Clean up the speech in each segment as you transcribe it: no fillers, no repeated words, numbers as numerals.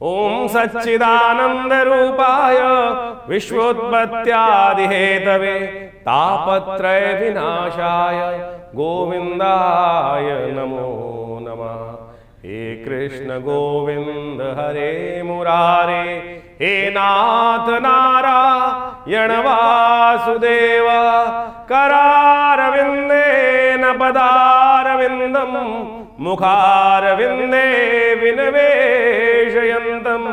ओम सच्चिदानंद रूपाय विश्वोत्पत्त्यादिहेतवे तापत्रय विनाशाय गोविंदाय नमो नमः। हे कृष्ण गोविंद हरे मुरारे, हे नाथ नारायण वासुदेव, करारविंदेन पदारविंदम मुखारविंदे विनिवेशयन्तम्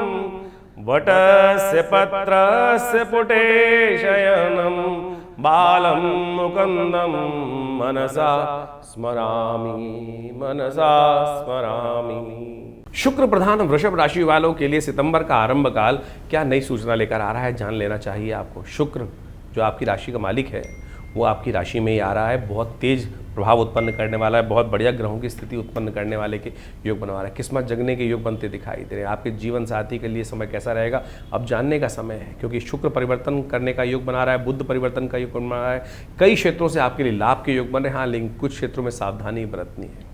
वटस्य पत्रस्य पुटे शयनं बालं मुकुन्दं मनसा स्मरामि। शुक्र प्रधान वृषभ राशि वालों के लिए सितंबर का आरंभ काल क्या नई सूचना लेकर आ रहा है, जान लेना चाहिए आपको। शुक्र जो आपकी राशि का मालिक है वो आपकी राशि में ही आ रहा है, बहुत तेज प्रभाव उत्पन्न करने वाला है, बहुत बढ़िया ग्रहों की स्थिति उत्पन्न करने वाले के योग बनवा रहा है। किस्मत जगने के योग बनते दिखाई दे रहे हैं। आपके जीवन साथी के लिए समय कैसा रहेगा अब जानने का समय है, क्योंकि शुक्र परिवर्तन करने का योग बना रहा है, बुध परिवर्तन का योग बना रहा है। कई क्षेत्रों से आपके लिए लाभ के योग बन रहे हैं, हाँ, लेकिन कुछ क्षेत्रों में सावधानी बरतनी है।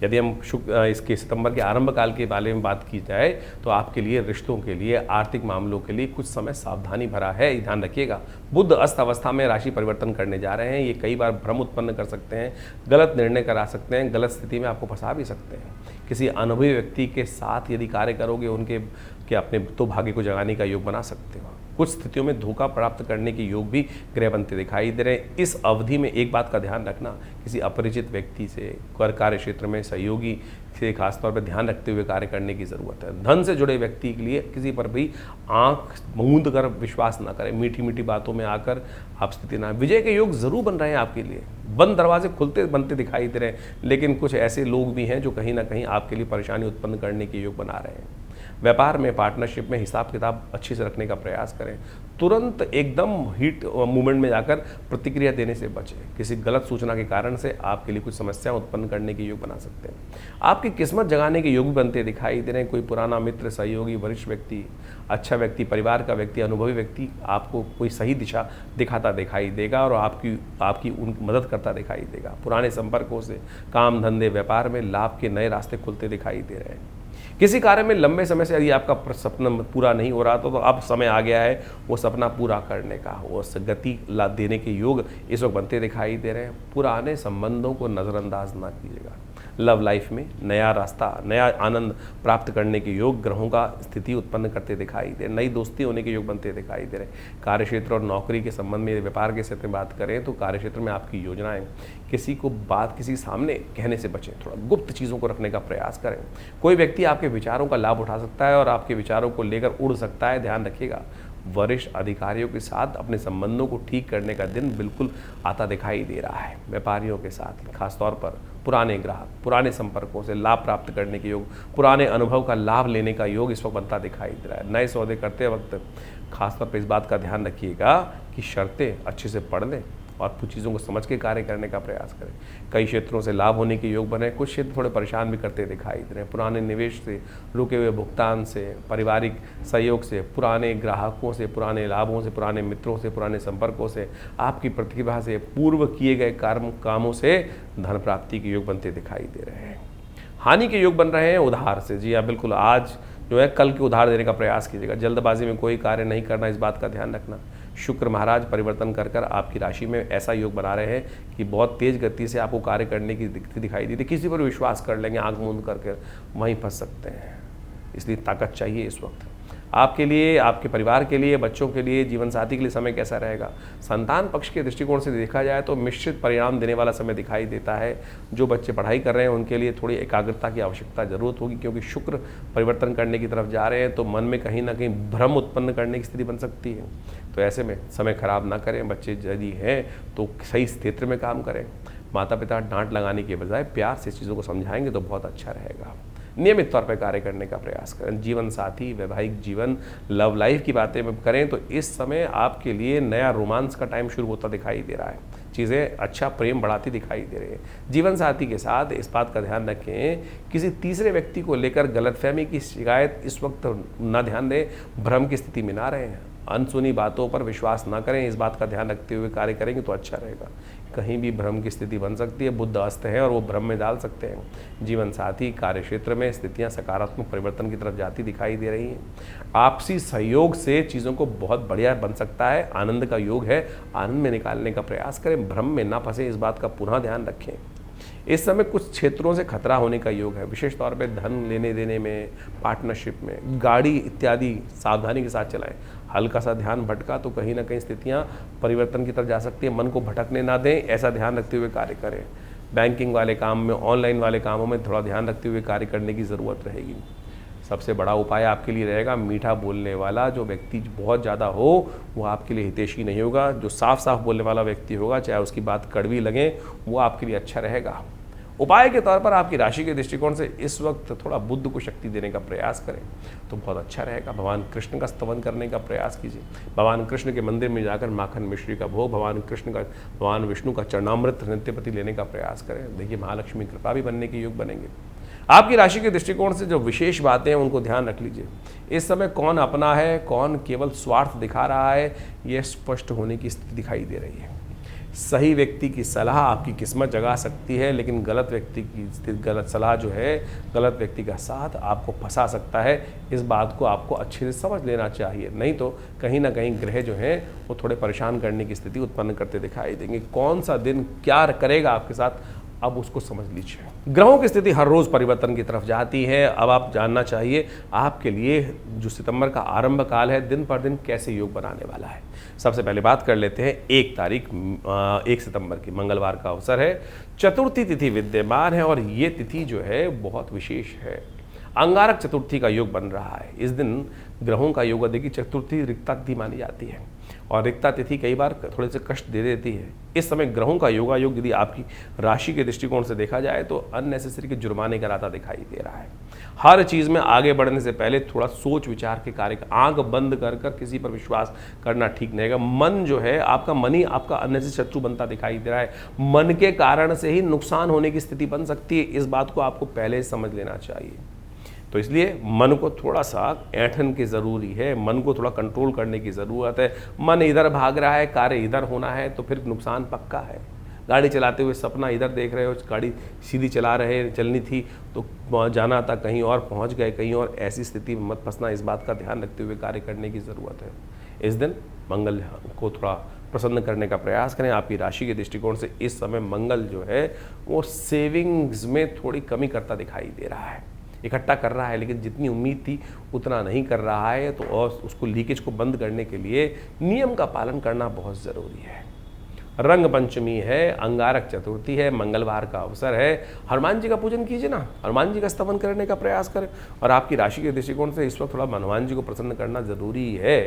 यदि हम इसके सितंबर के आरंभ काल के बारे में बात की जाए तो आपके लिए रिश्तों के लिए, आर्थिक मामलों के लिए कुछ समय सावधानी भरा है, ध्यान रखिएगा। बुध अस्त अवस्था में राशि परिवर्तन करने जा रहे हैं, ये कई बार भ्रम उत्पन्न कर सकते हैं, गलत निर्णय करा सकते हैं, गलत स्थिति में आपको फंसा भी सकते हैं। किसी अनुभवी व्यक्ति के साथ यदि कार्य करोगे उनके अपने तो भाग्य को जगाने का योग बना सकते हो। कुछ स्थितियों में धोखा प्राप्त करने के योग भी ग्रह बनते दिखाई दे रहे हैं। इस अवधि में एक बात का ध्यान रखना, किसी अपरिचित व्यक्ति से, कार्य क्षेत्र में सहयोगी से खासतौर पर ध्यान रखते हुए कार्य करने की ज़रूरत है। धन से जुड़े व्यक्ति के लिए किसी पर भी आंख मूंद कर विश्वास ना करें, मीठी मीठी बातों में आकर आप स्थिति ना। विजय के योग जरूर बन रहे हैं आपके लिए, बंद दरवाजे खुलते बनते दिखाई दे रहे हैं, लेकिन कुछ ऐसे लोग भी हैं जो कहीं ना कहीं आपके लिए परेशानी उत्पन्न करने के योग बना रहे हैं। व्यापार में, पार्टनरशिप में हिसाब किताब अच्छे से रखने का प्रयास करें। तुरंत एकदम हीट मूवमेंट में जाकर प्रतिक्रिया देने से बचें। किसी गलत सूचना के कारण से आपके लिए कुछ समस्या उत्पन्न करने के योग बना सकते हैं। आपकी किस्मत जगाने के योग भी बनते दिखाई दे रहे हैं। कोई पुराना मित्र, सहयोगी, वरिष्ठ व्यक्ति, अच्छा व्यक्ति, परिवार का व्यक्ति, अनुभवी व्यक्ति आपको कोई सही दिशा दिखाता दिखाई देगा और आपकी उनकी मदद करता दिखाई देगा। पुराने संपर्कों से काम धंधे व्यापार में लाभ के नए रास्ते खुलते दिखाई दे रहे हैं। किसी कार्य में लंबे समय से यदि आपका सपना पूरा नहीं हो रहा तो अब समय आ गया है वो सपना पूरा करने का, वो गति ला देने के योग इस वक्त बनते दिखाई दे रहे हैं। पुराने संबंधों को नज़रअंदाज ना कीजिएगा। लव लाइफ में नया रास्ता, नया आनंद प्राप्त करने के योग ग्रहों का स्थिति उत्पन्न करते दिखाई दे। नई दोस्ती होने के योग बनते दिखाई दे रहे। कार्यक्षेत्र और नौकरी के संबंध में, व्यापार के क्षेत्र में बात करें तो कार्यक्षेत्र में आपकी योजनाएं, किसी को बात किसी सामने कहने से बचें, थोड़ा गुप्त चीज़ों को रखने का प्रयास करें। कोई व्यक्ति आपके विचारों का लाभ उठा सकता है और आपके विचारों को लेकर उड़ सकता है, ध्यान रखिएगा। वरिष्ठ अधिकारियों के साथ अपने संबंधों को ठीक करने का दिन बिल्कुल आता दिखाई दे रहा है। व्यापारियों के साथ खासतौर पर पुराने ग्राहक, पुराने संपर्कों से लाभ प्राप्त करने के योग, पुराने अनुभव का लाभ लेने का योग इस वक्त बनता दिखाई दे रहा है। नए सौदे करते वक्त खासतौर पर इस बात का ध्यान रखिएगा कि शर्तें अच्छे से पढ़ लें और कुछ चीज़ों को समझ के कार्य करने का प्रयास करें। कई क्षेत्रों से लाभ होने के योग बने, कुछ क्षेत्र थोड़े परेशान भी करते दिखाई दे रहे हैं। पुराने निवेश से, रुके हुए भुगतान से, पारिवारिक सहयोग से, पुराने ग्राहकों से, पुराने लाभों से, पुराने मित्रों से, पुराने संपर्कों से, आपकी प्रतिभा से, पूर्व किए गए कामों से धन प्राप्ति के योग बनते दिखाई दे रहे हैं। हानि के योग बन रहे हैं उधार से। जी हाँ, बिल्कुल, आज जो है कल के उधार देने का प्रयास कीजिएगा। जल्दबाजी में कोई कार्य नहीं करना, इस बात का ध्यान रखना। शुक्र महाराज परिवर्तन कर आपकी राशि में ऐसा योग बना रहे हैं कि बहुत तेज गति से आपको कार्य करने की दिक्कत दिखाई देती। किसी पर विश्वास कर लेंगे, आंख मूंद करके वहीं फंस सकते हैं। इसलिए ताकत चाहिए इस वक्त आपके लिए, आपके परिवार के लिए, बच्चों के लिए, जीवन साथी के लिए समय कैसा रहेगा। संतान पक्ष के दृष्टिकोण से देखा जाए तो मिश्रित परिणाम देने वाला समय दिखाई देता है। जो बच्चे पढ़ाई कर रहे हैं उनके लिए थोड़ी एकाग्रता की आवश्यकता जरूरत होगी, क्योंकि शुक्र परिवर्तन करने की तरफ जा रहे हैं तो मन में कहीं ना कहीं भ्रम उत्पन्न करने की स्थिति बन सकती है। तो ऐसे में समय खराब ना करें। बच्चे यदि हैं तो सही क्षेत्र में काम करें। माता पिता डांट लगाने के बजाय प्यार से चीज़ों को समझाएंगे तो बहुत अच्छा रहेगा। नियमित तौर पर कार्य करने का प्रयास करें। जीवन साथी, वैवाहिक जीवन, लव लाइफ की बातें करें तो इस समय आपके लिए नया रोमांस का टाइम शुरू होता दिखाई दे रहा है। चीज़ें अच्छा प्रेम बढ़ाती दिखाई दे रही है। जीवन साथी के साथ इस बात का ध्यान रखें, किसी तीसरे व्यक्ति को लेकर गलतफहमी की शिकायत इस वक्त ना ध्यान दें, भ्रम की स्थिति में ना रहें। अनसुनी बातों पर विश्वास ना करें, इस बात का ध्यान रखते हुए कार्य करेंगे तो अच्छा रहेगा। कहीं भी भ्रम की स्थिति बन सकती है। बुध अस्त है और वो भ्रम में डाल सकते हैं। जीवन साथी, कार्य क्षेत्र में स्थितियां सकारात्मक परिवर्तन की तरफ जाती दिखाई दे रही हैं। आपसी सहयोग से चीज़ों को बहुत बढ़िया बन सकता है। आनंद का योग है, आनंद में निकालने का प्रयास करें, भ्रम में ना फंसे, इस बात का पुनः ध्यान रखें। इस समय कुछ क्षेत्रों से खतरा होने का योग है, विशेष तौर पे धन लेने देने में, पार्टनरशिप में, गाड़ी इत्यादि सावधानी के साथ चलाएं। हल्का सा ध्यान भटका तो कहीं ना कहीं स्थितियां परिवर्तन की तरफ जा सकती है। मन को भटकने ना दें, ऐसा ध्यान रखते हुए कार्य करें। बैंकिंग वाले काम में, ऑनलाइन वाले कामों में थोड़ा ध्यान रखते हुए कार्य करने की ज़रूरत रहेगी। सबसे बड़ा उपाय आपके लिए रहेगा, मीठा बोलने वाला जो व्यक्ति बहुत ज़्यादा हो वो आपके लिए हितैषी नहीं होगा। जो साफ साफ बोलने वाला व्यक्ति होगा, चाहे उसकी बात कड़वी लगे, वो आपके लिए अच्छा रहेगा। उपाय के तौर पर आपकी राशि के दृष्टिकोण से इस वक्त थोड़ा बुद्ध को शक्ति देने का प्रयास करें तो बहुत अच्छा रहेगा। भगवान कृष्ण का स्तवन करने का प्रयास कीजिए। भगवान कृष्ण के मंदिर में जाकर माखन मिश्री का भोग, भगवान विष्णु का चरणामृत नित्यपति लेने का प्रयास करें। देखिए महालक्ष्मी कृपा भी बनने के योग बनेंगे। आपकी राशि के दृष्टिकोण से जो विशेष बातें हैं उनको ध्यान रख लीजिए। इस समय कौन अपना है, कौन केवल स्वार्थ दिखा रहा है, यह स्पष्ट होने की स्थिति दिखाई दे रही है। सही व्यक्ति की सलाह आपकी किस्मत जगा सकती है, लेकिन गलत व्यक्ति की गलत सलाह जो है, गलत व्यक्ति का साथ आपको फंसा सकता है। इस बात को आपको अच्छे से समझ लेना चाहिए, नहीं तो कहीं ना कहीं ग्रह जो हैं वो थोड़े परेशान करने की स्थिति उत्पन्न करते दिखाई देंगे। कौन सा दिन क्या करेगा आपके साथ, अब उसको समझ लीजिए। ग्रहों की स्थिति हर रोज़ परिवर्तन की तरफ जाती है। अब आप जानना चाहिए आपके लिए जो सितंबर का आरंभ काल है, दिन पर दिन कैसे योग बनाने वाला है। सबसे पहले बात कर लेते हैं 1 सितंबर की, मंगलवार का अवसर है। चतुर्थी तिथि विद्यमान है और ये तिथि जो है बहुत विशेष है। अंगारक चतुर्थी का योग बन रहा है। इस दिन ग्रहों का योग, देखिए चतुर्थी रिक्ता तिथि मानी जाती है और रिक्ता तिथि कई बार थोड़े से कष्ट दे देती है। इस समय ग्रहों का योग यदि आपकी राशि के दृष्टिकोण से देखा जाए तो अननेसेसरी के जुर्माने कराता दिखाई दे रहा है। हर चीज़ में आगे बढ़ने से पहले थोड़ा सोच विचार के कार्य, आंख बंद कर किसी पर विश्वास करना ठीक नहीं रहेगा। मन जो है आपका, मन ही आपका अननेसेसरी शत्रु बनता दिखाई दे रहा है। मन के कारण से ही नुकसान होने की स्थिति बन सकती है। इस बात को आपको पहले समझ लेना चाहिए। तो इसलिए मन को थोड़ा सा ऐंठन की ज़रूरी है, मन को थोड़ा कंट्रोल करने की ज़रूरत है। मन इधर भाग रहा है, कार्य इधर होना है तो फिर नुकसान पक्का है। गाड़ी चलाते हुए सपना इधर देख रहे हो, गाड़ी सीधी चलनी थी तो जाना था कहीं और, पहुंच गए कहीं और। ऐसी स्थिति में मत फंसना, इस बात का ध्यान रखते हुए कार्य करने की ज़रूरत है। इस दिन मंगल को थोड़ा प्रसन्न करने का प्रयास करें। आपकी राशि के दृष्टिकोण से इस समय मंगल जो है वो सेविंग्स में थोड़ी कमी करता दिखाई दे रहा है। इकट्ठा कर रहा है लेकिन जितनी उम्मीद थी उतना नहीं कर रहा है, तो और उसको लीकेज को बंद करने के लिए नियम का पालन करना बहुत ज़रूरी है। रंग पंचमी है, अंगारक चतुर्थी है, मंगलवार का अवसर है। हनुमान जी का पूजन कीजिए ना, हनुमान जी का स्तवन करने का प्रयास करें। और आपकी राशि के दृष्टिकोण से इस वक्त थोड़ा हनुमान जी को प्रसन्न करना ज़रूरी है,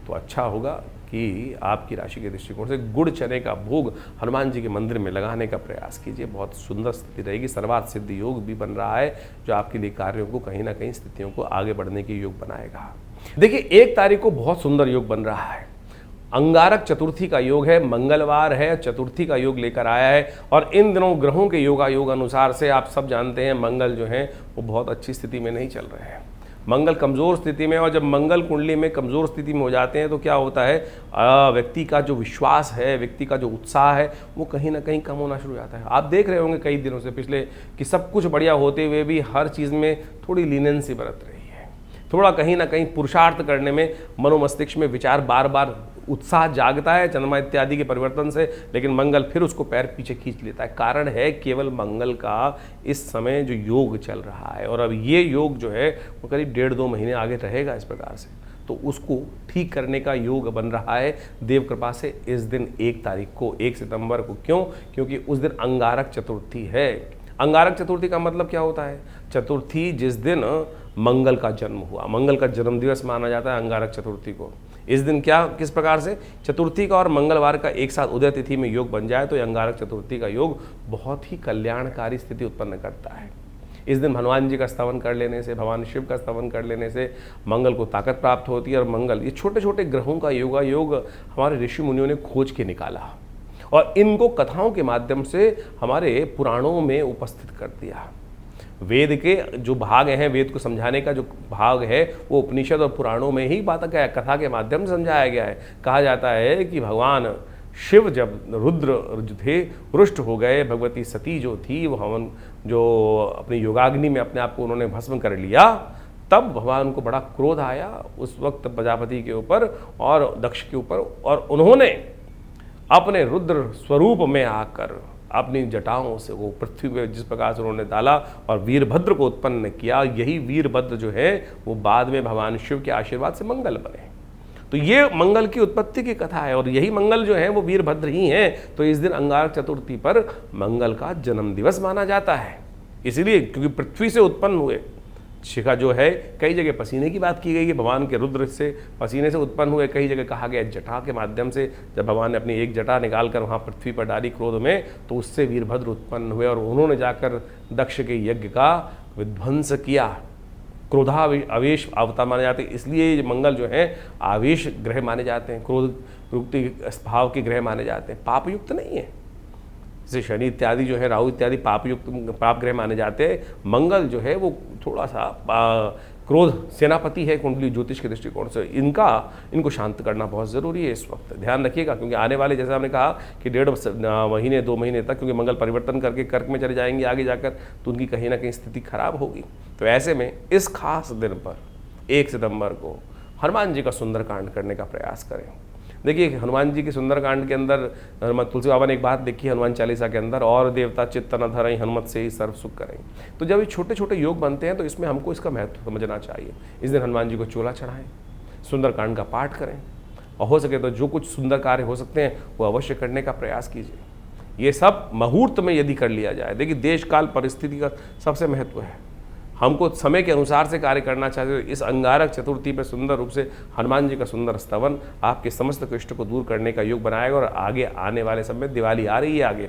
तो अच्छा होगा कि आपकी राशि के दृष्टिकोण से गुड़ चने का भोग हनुमान जी के मंदिर में लगाने का प्रयास कीजिए। बहुत सुंदर स्थिति रहेगी। सर्वार्थ सिद्धि योग भी बन रहा है जो आपके लिए कार्यों को कहीं ना कहीं स्थितियों को आगे बढ़ने के योग बनाएगा। देखिए 1 तारीख को बहुत सुंदर योग बन रहा है। अंगारक चतुर्थी का योग है, मंगलवार है, चतुर्थी का योग लेकर आया है। और इन दिनों ग्रहों के योग अनुसार से आप सब जानते हैं मंगल जो हैं वो बहुत अच्छी स्थिति में नहीं चल रहे हैं। मंगल कमज़ोर स्थिति में, और जब मंगल कुंडली में कमज़ोर स्थिति में हो जाते हैं तो क्या होता है, व्यक्ति का जो विश्वास है, व्यक्ति का जो उत्साह है वो कहीं ना कहीं कम होना शुरू हो जाता है। आप देख रहे होंगे कई दिनों से पिछले कि सब कुछ बढ़िया होते हुए भी हर चीज़ में थोड़ी लीनेंसी बरत रही है। थोड़ा कहीं ना कहीं पुरुषार्थ करने में मनोमस्तिष्क में विचार बार बार उत्साह जागता है चंद्रमा इत्यादि के परिवर्तन से, लेकिन मंगल फिर उसको पैर पीछे खींच लेता है। कारण है केवल मंगल का इस समय जो योग चल रहा है, और अब ये योग जो है वो करीब 1.5-2 महीने आगे रहेगा इस प्रकार से, तो उसको ठीक करने का योग बन रहा है देव कृपा से इस दिन 1 तारीख को, 1 सितंबर को। क्यों? क्योंकि उस दिन अंगारक चतुर्थी है। अंगारक चतुर्थी का मतलब क्या होता है? चतुर्थी जिस दिन मंगल का जन्म हुआ, मंगल का जन्म दिवस माना जाता है अंगारक चतुर्थी को। इस दिन क्या, किस प्रकार से चतुर्थी का और मंगलवार का एक साथ उदय तिथि में योग बन जाए तो अंगारक चतुर्थी का योग बहुत ही कल्याणकारी स्थिति उत्पन्न करता है। इस दिन हनुमान जी का स्तवन कर लेने से, भगवान शिव का स्तवन कर लेने से मंगल को ताकत प्राप्त होती है। और मंगल, ये छोटे छोटे ग्रहों का योग हमारे ऋषि मुनियों ने खोज के निकाला और इनको कथाओं के माध्यम से हमारे पुराणों में उपस्थित कर दिया। वेद के जो भाग हैं, वेद को समझाने का जो भाग है वो उपनिषद और पुराणों में ही बात क्या कथा के माध्यम से समझाया गया है। कहा जाता है कि भगवान शिव जब रुद्र जो थे रुष्ट हो गए, भगवती सती जो थी वो हवन जो अपनी योगाग्नि में अपने आप को उन्होंने भस्म कर लिया, तब भगवान को बड़ा क्रोध आया उस वक्त प्रजापति के ऊपर और दक्ष के ऊपर, और उन्होंने अपने रुद्र स्वरूप में आकर अपनी जटाओं से वो पृथ्वी पे जिस प्रकार से उन्होंने डाला और वीरभद्र को उत्पन्न किया, यही वीरभद्र जो है वो बाद में भगवान शिव के आशीर्वाद से मंगल बने। तो ये मंगल की उत्पत्ति की कथा है, और यही मंगल जो है वो वीरभद्र ही हैं। तो इस दिन अंगारक चतुर्थी पर मंगल का जन्म दिवस माना जाता है, इसलिए क्योंकि पृथ्वी से उत्पन्न हुए। शिखा जो है, कई जगह पसीने की बात की गई है, भगवान के रुद्र से पसीने से उत्पन्न हुए, कई जगह कहा गया जटा के माध्यम से, जब भगवान ने अपनी एक जटा निकालकर वहाँ पृथ्वी पर डाली क्रोध में, तो उससे वीरभद्र उत्पन्न हुए और उन्होंने जाकर दक्ष के यज्ञ का विध्वंस किया। क्रोधावेश अवतार माने जाते हैं, इसलिए ये मंगल जो है आवेश ग्रह माने जाते हैं, क्रोध युक्ति भाव के ग्रह माने जाते हैं, पाप युक्त नहीं है। जैसे शनि इत्यादि जो है, राहु इत्यादि पाप युक्त पाप ग्रह माने जाते हैं, मंगल जो है वो थोड़ा सा क्रोध सेनापति है कुंडली ज्योतिष के दृष्टिकोण से, इनको शांत करना बहुत ज़रूरी है इस वक्त। ध्यान रखिएगा, क्योंकि आने वाले, जैसे हमने कहा कि 1.5 महीने 2 महीने तक, क्योंकि मंगल परिवर्तन करके कर्क में चले जाएंगे आगे जाकर, तो उनकी कहीं ना कहीं स्थिति खराब होगी। तो ऐसे में इस खास दिन पर 1 सितंबर को हनुमान जी का सुंदरकांड करने का प्रयास करें। देखिए, हनुमान जी के सुंदरकांड के अंदर तुलसी बाबा ने एक बात देखी हनुमान चालीसा के अंदर, और देवता चित्त न धरई हनुमत से ही सर्व सुख करें। तो जब ये छोटे छोटे योग बनते हैं तो इसमें हमको इसका महत्व समझना चाहिए। इस दिन हनुमान जी को चोला चढ़ाएं, सुंदरकांड का पाठ करें, और हो सके तो जो कुछ सुंदर कार्य हो सकते हैं वो अवश्य करने का प्रयास कीजिए। ये सब मुहूर्त में यदि कर लिया जाए, देखिए देश काल परिस्थिति का सबसे महत्व है, हमको समय के अनुसार से कार्य करना चाहिए। इस अंगारक चतुर्थी पर सुंदर रूप से हनुमान जी का सुंदर स्तवन आपके समस्त कष्ट को दूर करने का योग बनाएगा। और आगे आने वाले समय दिवाली आ रही है, आगे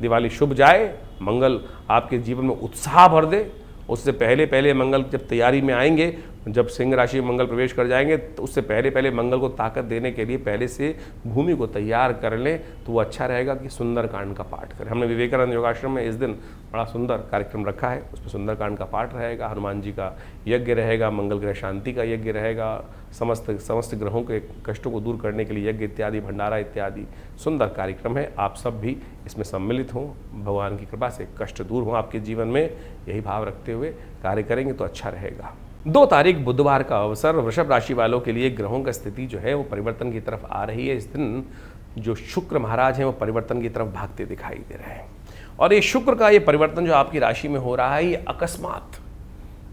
दिवाली शुभ जाए, मंगल आपके जीवन में उत्साह भर दे। उससे पहले पहले मंगल जब तैयारी में आएंगे, जब सिंह राशि में मंगल प्रवेश कर जाएंगे, तो उससे पहले पहले मंगल को ताकत देने के लिए पहले से भूमि को तैयार कर लें, तो वो अच्छा रहेगा कि सुंदरकांड का पाठ करें। हमने विवेकानंद योगाश्रम में इस दिन बड़ा सुंदर कार्यक्रम रखा है, उसमें सुंदरकांड का पाठ रहेगा, हनुमान जी का यज्ञ रहेगा, मंगल ग्रह शांति का यज्ञ रहेगा, समस्त ग्रहों के कष्टों को दूर करने के लिए यज्ञ इत्यादि, भंडारा इत्यादि सुंदर कार्यक्रम है। आप सब भी इसमें सम्मिलित हों, भगवान की कृपा से कष्ट दूर हों आपके जीवन में, यही भाव रखते हुए कार्य करेंगे तो अच्छा रहेगा। 2 तारीख बुधवार का अवसर, वृषभ राशि वालों के लिए ग्रहों का स्थिति जो है वो परिवर्तन की तरफ आ रही है। इस दिन जो शुक्र महाराज हैं वो परिवर्तन की तरफ भागते दिखाई दे रहे हैं, और ये शुक्र का ये परिवर्तन जो आपकी राशि में हो रहा है, ये अकस्मात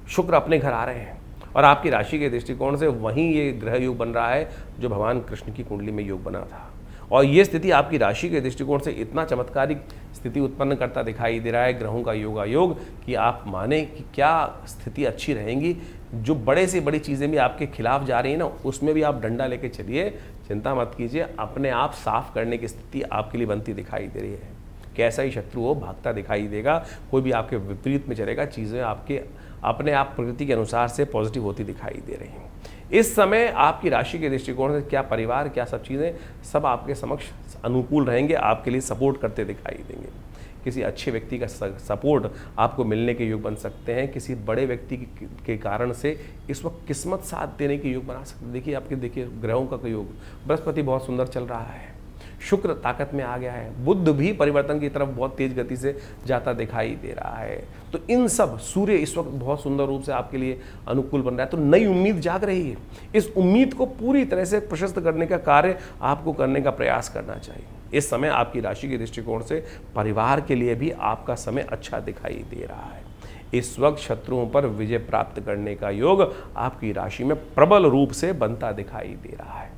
शुक्र अपने घर आ रहे हैं, और आपकी राशि के दृष्टिकोण से वहीं ये ग्रह योग बन रहा है जो भगवान कृष्ण की कुंडली में योग बना था। और ये स्थिति आपकी राशि के दृष्टिकोण से इतना चमत्कारिक स्थिति उत्पन्न करता दिखाई दे रहा है, ग्रहों का योगायोग, कि आप माने कि क्या स्थिति अच्छी रहेंगी। जो बड़े से बड़ी चीज़ें भी आपके खिलाफ जा रही हैं ना, उसमें भी आप डंडा लेके चलिए, चिंता मत कीजिए, अपने आप साफ करने की स्थिति आपके लिए बनती दिखाई दे रही है। कैसा ही शत्रु हो भागता दिखाई देगा, कोई भी आपके विपरीत में चलेगा, चीज़ें आपके अपने आप प्रकृति के अनुसार से पॉजिटिव होती दिखाई दे रही हैं। इस समय आपकी राशि के दृष्टिकोण से क्या परिवार, क्या सब चीज़ें सब आपके समक्ष अनुकूल रहेंगे, आपके लिए सपोर्ट करते दिखाई देंगे। किसी अच्छे व्यक्ति का सपोर्ट आपको मिलने के योग बन सकते हैं, किसी बड़े व्यक्ति के कारण से इस वक्त किस्मत साथ देने के योग बना सकते हैं। देखिए ग्रहों का योग, बृहस्पति बहुत सुंदर चल रहा है, शुक्र ताकत में आ गया है, बुध भी परिवर्तन की तरफ बहुत तेज गति से जाता दिखाई दे रहा है। तो इन सब, सूर्य इस वक्त बहुत सुंदर रूप से आपके लिए अनुकूल बन रहा है, तो नई उम्मीद जाग रही है। इस उम्मीद को पूरी तरह से प्रशस्त करने का कार्य आपको करने का प्रयास करना चाहिए। इस समय आपकी राशि के दृष्टिकोण से परिवार के लिए भी आपका समय अच्छा दिखाई दे रहा है। इस वक्त शत्रुओं पर विजय प्राप्त करने का योग आपकी राशि में प्रबल रूप से बनता दिखाई दे रहा है।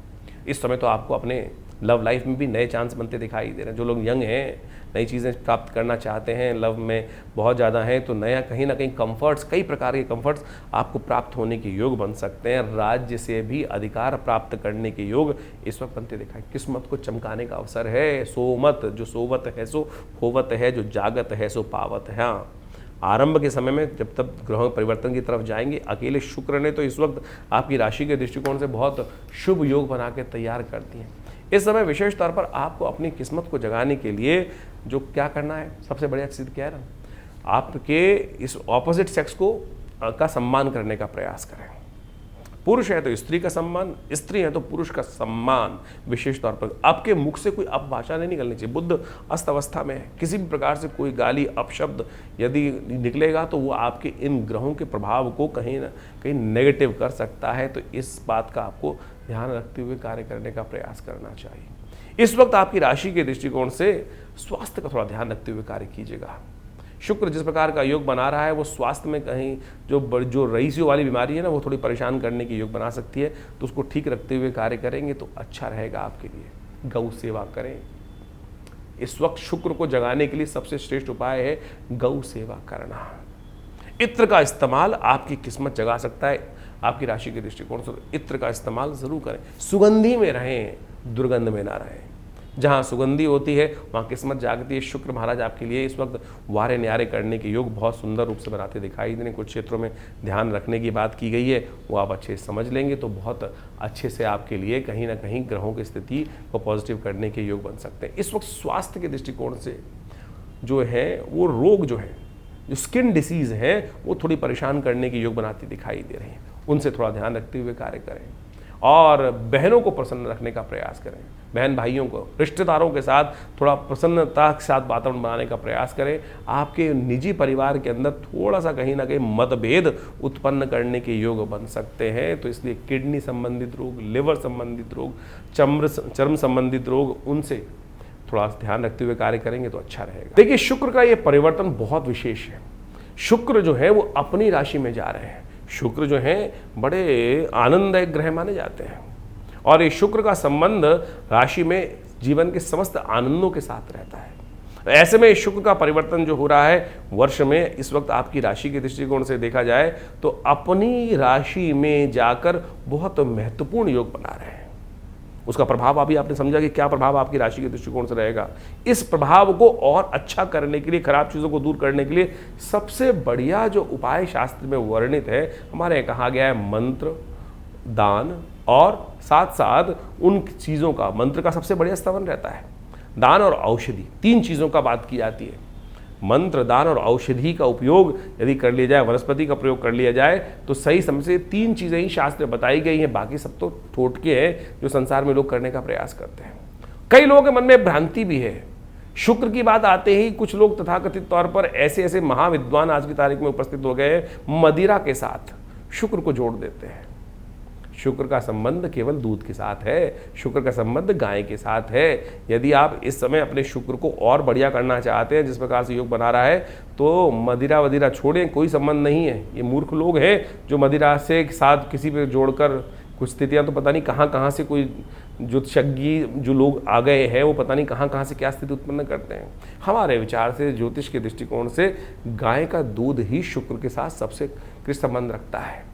इस समय तो आपको अपने लव लाइफ में भी नए चांस बनते दिखाई दे रहे हैं। जो लोग यंग हैं, नई चीज़ें प्राप्त करना चाहते हैं, लव में बहुत ज़्यादा हैं, तो नया कहीं ना कहीं कंफर्ट्स, कई प्रकार के कंफर्ट्स आपको प्राप्त होने के योग बन सकते हैं। राज्य से भी अधिकार प्राप्त करने के योग इस वक्त बनते दिखाई। किस्मत को चमकाने का अवसर है। सोमत, जो सोवत है सो होवत है, जो जागत है सो पावत है। हाँ, आरंभ के समय में जब तक ग्रहों परिवर्तन की तरफ जाएंगे, अकेले शुक्र ने तो इस वक्त आपकी राशि के दृष्टिकोण से बहुत शुभ योग बना के तैयार कर दिए हैं। इस समय विशेष तौर पर आपको अपनी किस्मत को जगाने के लिए जो क्या करना है, सबसे बढ़िया चीज़ क्या है ना, आपके इस ऑपोजिट सेक्स को का सम्मान करने का प्रयास करें। पुरुष है तो स्त्री का सम्मान, स्त्री है तो पुरुष का सम्मान। विशेष तौर पर आपके मुख से कोई अपभाषा नहीं निकलनी चाहिए। बुध अस्त अवस्था में है, किसी भी प्रकार से कोई गाली अपशब्द यदि निकलेगा तो वो आपके इन ग्रहों के प्रभाव को कहीं ना कहीं नेगेटिव कर सकता है। तो इस बात का आपको ध्यान रखते हुए कार्य करने का प्रयास करना चाहिए। इस वक्त आपकी राशि के दृष्टिकोण से स्वास्थ्य का थोड़ा ध्यान रखते हुए कार्य कीजिएगा। शुक्र जिस प्रकार का योग बना रहा है वो स्वास्थ्य में कहीं जो रईसियों वाली बीमारी है ना, वो थोड़ी परेशान करने की योग बना सकती है। तो उसको ठीक रखते हुए कार्य करेंगे तो अच्छा रहेगा आपके लिए। गौ सेवा करें। इस वक्त शुक्र को जगाने के लिए सबसे श्रेष्ठ उपाय है गौ सेवा करना। इत्र का इस्तेमाल आपकी किस्मत जगा सकता है। आपकी राशि के दृष्टिकोण से इत्र का इस्तेमाल जरूर करें। सुगंधी में रहें, दुर्गंध में ना रहें। जहाँ सुगंधी होती है वहाँ किस्मत जागती है। शुक्र महाराज आपके लिए इस वक्त वारे न्यारे करने के योग बहुत सुंदर रूप से बनाते दिखाई दे रहे हैं। कुछ क्षेत्रों में ध्यान रखने की बात की गई है, वो आप अच्छे से समझ लेंगे तो बहुत अच्छे से आपके लिए कहीं ना कहीं ग्रहों की स्थिति को पॉजिटिव करने के योग बन सकते हैं। इस वक्त स्वास्थ्य के दृष्टिकोण से जो है वो रोग जो है, जो स्किन डिसीज़ है, वो थोड़ी परेशान करने के योग बनाती दिखाई दे रही हैं। उनसे थोड़ा ध्यान रखते हुए कार्य करें और बहनों को प्रसन्न रखने का प्रयास करें। बहन भाइयों को, रिश्तेदारों के साथ थोड़ा प्रसन्नता के साथ वातावरण बनाने का प्रयास करें। आपके निजी परिवार के अंदर थोड़ा सा कहीं ना कहीं मतभेद उत्पन्न करने के योग बन सकते हैं। तो इसलिए किडनी संबंधित रोग, लिवर संबंधित रोग, चर्म संबंधित रोग, उनसे थोड़ा ध्यान रखते हुए कार्य करेंगे तो अच्छा रहेगा। देखिए शुक्र का ये परिवर्तन बहुत विशेष है। शुक्र जो है वो अपनी राशि में जा रहे हैं। शुक्र जो है बड़े आनंददायक ग्रह माने जाते हैं और ये शुक्र का संबंध राशि में जीवन के समस्त आनंदों के साथ रहता है। ऐसे में शुक्र का परिवर्तन जो हो रहा है वर्ष में, इस वक्त आपकी राशि के दृष्टिकोण से देखा जाए तो अपनी राशि में जाकर बहुत महत्वपूर्ण योग बना रहे हैं। उसका प्रभाव अभी आपने समझा कि क्या प्रभाव आपकी राशि के दृष्टिकोण से रहेगा। इस प्रभाव को और अच्छा करने के लिए, खराब चीज़ों को दूर करने के लिए सबसे बढ़िया जो उपाय शास्त्र में वर्णित है, हमारे यहाँ कहा गया है मंत्र, दान और साथ साथ उन चीज़ों का, मंत्र का सबसे बढ़िया स्तवन रहता है। दान और औषधि, तीन चीज़ों का बात की जाती है। मंत्र, दान और औषधि का उपयोग यदि कर लिया जाए, वनस्पति का प्रयोग कर लिया जाए तो सही समय से तीन चीज़ें ही शास्त्र में बताई गई हैं। बाकी सब तो टोटके हैं जो संसार में लोग करने का प्रयास करते हैं। कई लोगों के मन में भ्रांति भी है। शुक्र की बात आते ही कुछ लोग तथाकथित तौर पर ऐसे महाविद्वान आज की तारीख में उपस्थित हो गए, मदिरा के साथ शुक्र को जोड़ देते हैं। शुक्र का संबंध केवल दूध के साथ है, शुक्र का संबंध गाय के साथ है। यदि आप इस समय अपने शुक्र को और बढ़िया करना चाहते हैं, जिस प्रकार से योग बना रहा है, तो मदिरा वदिरा छोड़ें, कोई संबंध नहीं है। ये मूर्ख लोग हैं जो मदिरा से साथ किसी पे जोड़कर, कुछ स्थितियां तो पता नहीं कहाँ से कोई ज्योतिषज्ञ जो लोग आ गए हैं वो पता नहीं कहाँ से क्या स्थिति उत्पन्न करते हैं। हमारे विचार से, ज्योतिष के दृष्टिकोण से गाय का दूध ही शुक्र के साथ सबसे कृष्ण संबंध रखता है।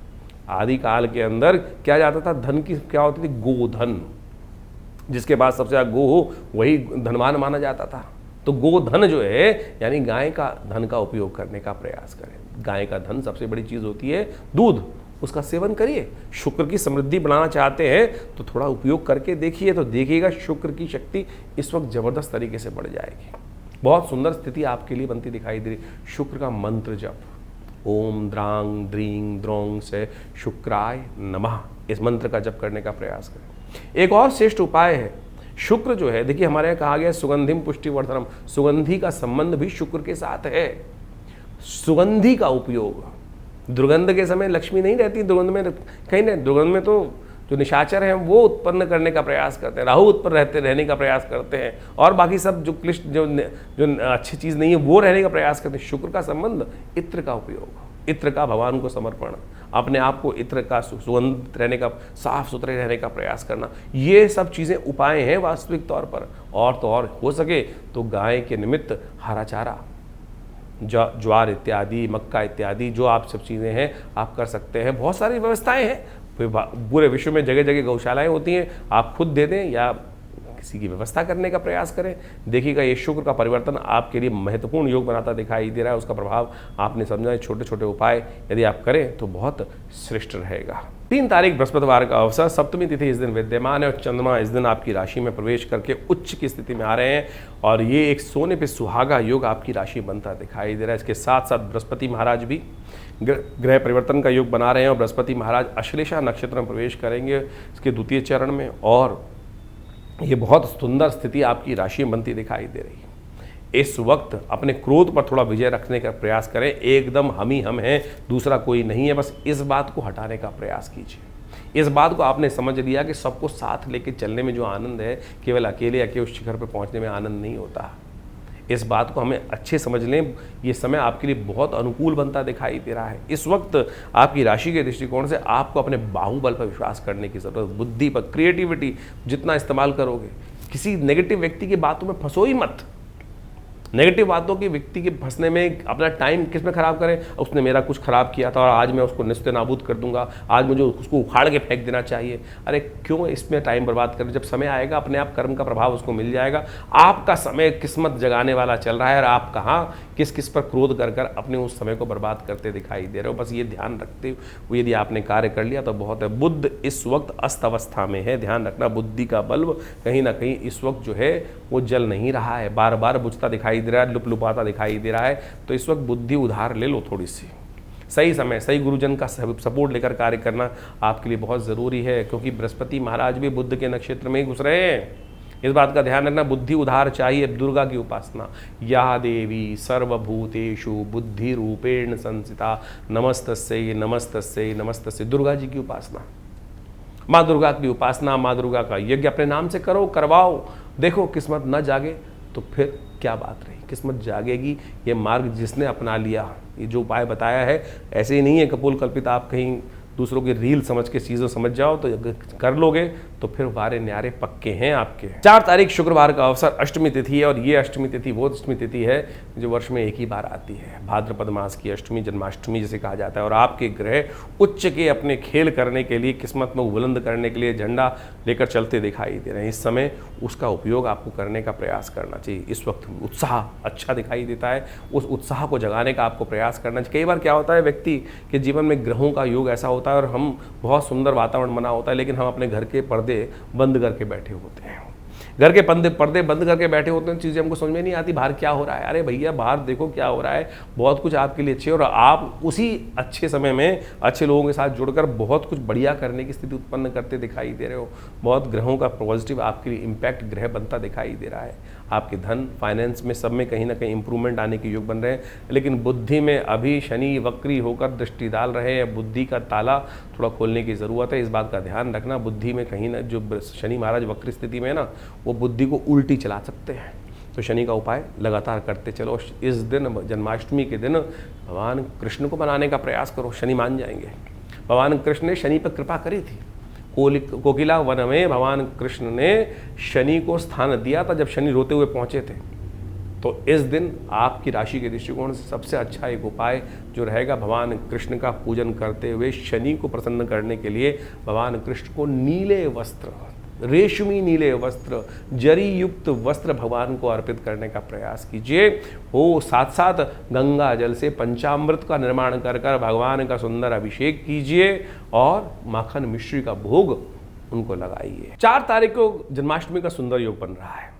आदि काल के अंदर क्या जाता था, धन की क्या होती थी, गोधन। जिसके पास सबसे ज़्यादा गो हो वही धनवान माना जाता था। तो गोधन जो है यानी गाय का धन का उपयोग करने का प्रयास करें। गाय का धन सबसे बड़ी चीज़ होती है दूध, उसका सेवन करिए। शुक्र की समृद्धि बढ़ाना चाहते हैं तो थोड़ा उपयोग करके देखिए, तो देखिएगा शुक्र की शक्ति इस वक्त जबरदस्त तरीके से बढ़ जाएगी। बहुत सुंदर स्थिति आपके लिए बनती दिखाई दे रही। शुक्र का मंत्र जप, ओम द्रांग द्रींग द्रोंग से शुक्राय नमः, इस मंत्र का जप करने का प्रयास करें। एक और श्रेष्ठ उपाय है, शुक्र जो है, देखिए हमारे यहाँ कहा गया सुगंधिम पुष्टिवर्धनम, सुगंधि का संबंध भी शुक्र के साथ है। सुगंधि का उपयोग, दुर्गंध के समय लक्ष्मी नहीं रहती, दुर्गंध में कहीं नहीं, दुर्गंध में तो जो निशाचर हैं वो उत्पन्न करने का प्रयास करते हैं, राहु उत्पन्न रहने का प्रयास करते हैं, और बाकी सब जो क्लिष्ट जो अच्छी चीज़ नहीं है वो रहने का प्रयास करते हैं। शुक्र का संबंध इत्र का उपयोग, इत्र का भगवान को समर्पण, अपने आप को इत्र का सुगंध रहने का, साफ सुथरे रहने का प्रयास करना, ये सब चीज़ें उपाय हैं वास्तविक तौर पर। और तो और हो सके तो गाय के निमित्त हरा चारा, ज्वार इत्यादि, मक्का इत्यादि, जो आप सब चीज़ें हैं आप कर सकते हैं। बहुत सारी व्यवस्थाएं हैं, पूरे विश्व में जगह जगह गौशालाएं होती हैं। आप खुद दे दें या किसी की व्यवस्था करने का प्रयास करें। देखिएगा ये शुक्र का परिवर्तन आपके लिए महत्वपूर्ण योग बनाता दिखाई दे रहा है। उसका प्रभाव आपने समझा है, छोटे छोटे उपाय यदि आप करें तो बहुत श्रेष्ठ रहेगा। 3 तारीख बृहस्पतिवार का अवसर, सप्तमी तिथि इस दिन विद्यमान है और चंद्रमा इस दिन आपकी राशि में प्रवेश करके उच्च की स्थिति में आ रहे हैं और ये एक सोने पे सुहागा योग आपकी राशि बनता दिखाई दे रहा है। इसके साथ साथ बृहस्पति महाराज भी ग्रह परिवर्तन का योग बना रहे हैं और बृहस्पति महाराज अश्लेषा नक्षत्र में प्रवेश करेंगे इसके द्वितीय चरण में और ये बहुत सुंदर स्थिति आपकी राशि में बनती दिखाई दे रही है। इस वक्त अपने क्रोध पर थोड़ा विजय रखने का प्रयास करें। एकदम हम ही हम हैं, दूसरा कोई नहीं है, बस इस बात को हटाने का प्रयास कीजिए। इस बात को आपने समझ लिया कि सबको साथ लेके चलने में जो आनंद है, केवल अकेले अकेले उस शिखर पर पहुंचने में आनंद नहीं होता। इस बात को हमें अच्छे समझ लें। ये समय आपके लिए बहुत अनुकूल बनता दिखाई दे रहा है। इस वक्त आपकी राशि के दृष्टिकोण से आपको अपने बाहुबल पर विश्वास करने की ज़रूरत, बुद्धि पर, क्रिएटिविटी जितना इस्तेमाल करोगे। किसी नेगेटिव व्यक्ति की बातों में फंसो ही मत। नेगेटिव बातों की व्यक्ति के फंसने में अपना टाइम किस में खराब करें, उसने मेरा कुछ खराब किया था और आज मैं उसको निस्ते नाबूद कर दूंगा, आज मुझे उसको उखाड़ के फेंक देना चाहिए। अरे क्यों इसमें टाइम बर्बाद करें? जब समय आएगा अपने आप कर्म का प्रभाव उसको मिल जाएगा। आपका समय किस्मत जगाने वाला चल रहा है और आप कहाँ किस किस पर क्रोध कर कर अपने उस समय को बर्बाद करते दिखाई दे रहे हो। बस ये ध्यान रखते हुए यदि आपने कार्य कर लिया तो बहुत है। बुध इस वक्त अस्त अवस्था में है, ध्यान रखना। बुद्धि का बल्ब कहीं ना कहीं इस वक्त जो है वो जल नहीं रहा है, बार बार बुझता दिखाई दे रहा है, लुपलुपाता दिखाई दे रहा है। तो इस वक्त बुद्धि उधार ले लो थोड़ी सी। सही समय सही गुरुजन का सपोर्ट लेकर कार्य करना आपके लिए बहुत ज़रूरी है, क्योंकि बृहस्पति महाराज भी बुध के नक्षत्र में ही घुस रहे हैं। इस बात का ध्यान रखना। बुद्धि उधार चाहिए। दुर्गा की उपासना, या देवी सर्वभूतेषु बुद्धि रूपेण संस्थिता नमस्तस्यै नमस्तस्यै नमस्तस्यै। दुर्गा जी की उपासना, माँ दुर्गा की उपासना, माँ दुर्गा का यज्ञ अपने नाम से करो, करवाओ। देखो किस्मत न जागे तो फिर क्या बात रही, किस्मत जागेगी। ये मार्ग जिसने अपना लिया, ये जो उपाय बताया है ऐसे ही नहीं है कपोल कल्पित। आप कहीं दूसरों की रील समझ के चीज़ों समझ जाओ तो कर लोगे तो फिर वारे न्यारे पक्के हैं आपके। 4 तारीख शुक्रवार का अवसर, अष्टमी तिथि है और ये अष्टमी तिथि वो अष्टमी तिथि है जो वर्ष में एक ही बार आती है। भाद्रपद मास की अष्टमी, जन्माष्टमी जिसे कहा जाता है। और आपके ग्रह उच्च के अपने खेल करने के लिए, किस्मत में बुलंद करने के लिए झंडा लेकर चलते दिखाई दे रहे हैं। इस समय उसका उपयोग आपको करने का प्रयास करना चाहिए। इस वक्त उत्साह अच्छा दिखाई देता है, उस उत्साह को जगाने का आपको प्रयास करना चाहिए। कई बार क्या होता है, व्यक्ति के जीवन में ग्रहों का योग ऐसा होता है और हम बहुत सुंदर वातावरण बना होता है, लेकिन हम अपने घर के पर्दे बंद करके बैठे होते हैं। घर के पर्दे बंद करके बैठे होते हैं, चीज़ें हमको समझ में नहीं आती बाहर क्या हो रहा है। अरे भैया बाहर देखो क्या हो रहा है, बहुत कुछ आपके लिए अच्छे, और आप उसी अच्छे समय में अच्छे लोगों के साथ जुड़कर बहुत कुछ बढ़िया करने की स्थिति उत्पन्न करते दिखाई दे रहे हो। बहुत ग्रहों का पॉजिटिव आपके लिए इम्पैक्ट ग्रह बनता दिखाई दे रहा है। आपके धन, फाइनेंस में सब में कहीं ना कहीं इंप्रूवमेंट आने के योग बन रहे हैं। लेकिन बुद्धि में अभी शनि वक्री होकर दृष्टि डाल रहे हैं। बुद्धि का ताला थोड़ा खोलने की ज़रूरत है। इस बात का ध्यान रखना। बुद्धि में कहीं ना, जो शनि महाराज वक्री स्थिति में है ना, वो बुद्धि को उल्टी चला सकते हैं। तो शनि का उपाय लगातार करते चलो। इस दिन जन्माष्टमी के दिन भगवान कृष्ण को मनाने का प्रयास करो, शनि मान जाएंगे। भगवान कृष्ण ने शनि पर कृपा करी थी। कोकिला वन में भगवान कृष्ण ने शनि को स्थान दिया था जब शनि रोते हुए पहुंचे थे। तो इस दिन आपकी राशि के दृष्टिकोण से सबसे अच्छा एक उपाय जो रहेगा, भगवान कृष्ण का पूजन करते हुए शनि को प्रसन्न करने के लिए भगवान कृष्ण को नीले वस्त्र, रेशमी नीले वस्त्र, जरी युक्त वस्त्र भगवान को अर्पित करने का प्रयास कीजिए। हो साथ साथ गंगा जल से पंचामृत का निर्माण कर कर भगवान का सुंदर अभिषेक कीजिए और माखन मिश्री का भोग उनको लगाइए। 4 तारीख को जन्माष्टमी का सुंदर योग बन रहा है।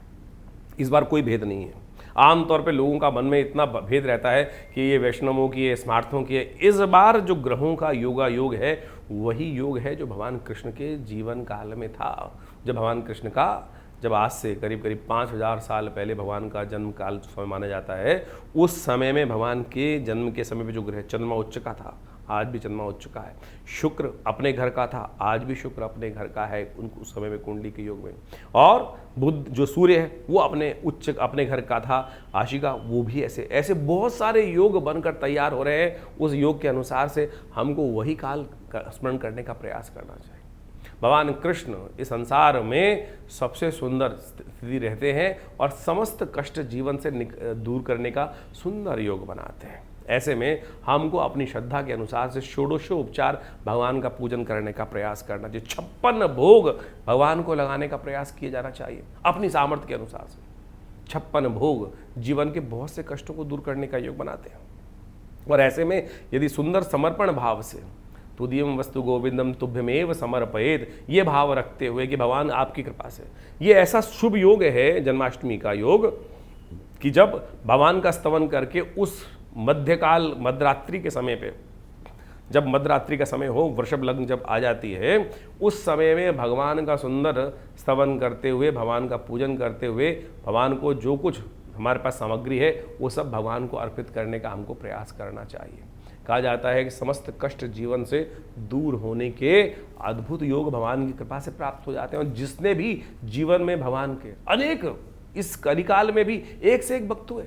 इस बार कोई भेद नहीं है। आमतौर पे लोगों का मन में इतना भेद रहता है कि ये वैष्णवों की है, स्मार्थों की है। इस बार जो ग्रहों का योग है वही योग है जो भगवान कृष्ण के जीवन काल में था। जब भगवान कृष्ण का, जब आज से करीब 5000 साल पहले भगवान का जन्म काल समय माना जाता है, उस समय में भगवान के जन्म के समय पे जो ग्रह चंद्रमा उच्च का था, आज भी चंद्रमा उच्च का है। शुक्र अपने घर का था, आज भी शुक्र अपने घर का है उस समय में कुंडली के योग में। और बुध जो सूर्य है वो अपने घर का था, आशिका वो भी ऐसे ऐसे बहुत सारे योग बनकर तैयार हो रहे हैं। उस योग के अनुसार से हमको वही काल का स्मरण करने का प्रयास करना चाहिए। भगवान कृष्ण इस संसार में सबसे सुंदर स्थिति रहते हैं और समस्त कष्ट जीवन से दूर करने का सुंदर योग बनाते हैं। ऐसे में हमको अपनी श्रद्धा के अनुसार से षोडशोपचार भगवान का पूजन करने का प्रयास करना चाहिए। 56 भोग भगवान को लगाने का प्रयास किया जाना चाहिए अपनी सामर्थ्य के अनुसार से। 56 भोग जीवन के बहुत से कष्टों को दूर करने का योग बनाते हैं। और ऐसे में यदि सुंदर समर्पण भाव से तुदीयम वस्तु गोविंदम तुभ्यमेव समर्पयेत, ये भाव रखते हुए कि भगवान आपकी कृपा से, ये ऐसा शुभ योग है जन्माष्टमी का योग कि जब भगवान का स्तवन करके उस मध्यकाल मध्यरात्रि के समय पे, जब मध्यरात्रि का समय हो, वृषभ लग्न जब आ जाती है, उस समय में भगवान का सुंदर स्तवन करते हुए, भगवान का पूजन करते हुए, भगवान को जो कुछ हमारे पास सामग्री है वो सब भगवान को अर्पित करने का हमको प्रयास करना चाहिए। कहा जाता है कि समस्त कष्ट जीवन से दूर होने के अद्भुत योग भगवान की कृपा से प्राप्त हो जाते हैं। और जिसने भी जीवन में भगवान के अनेक, इस कलिकाल में भी एक से एक भक्त हुए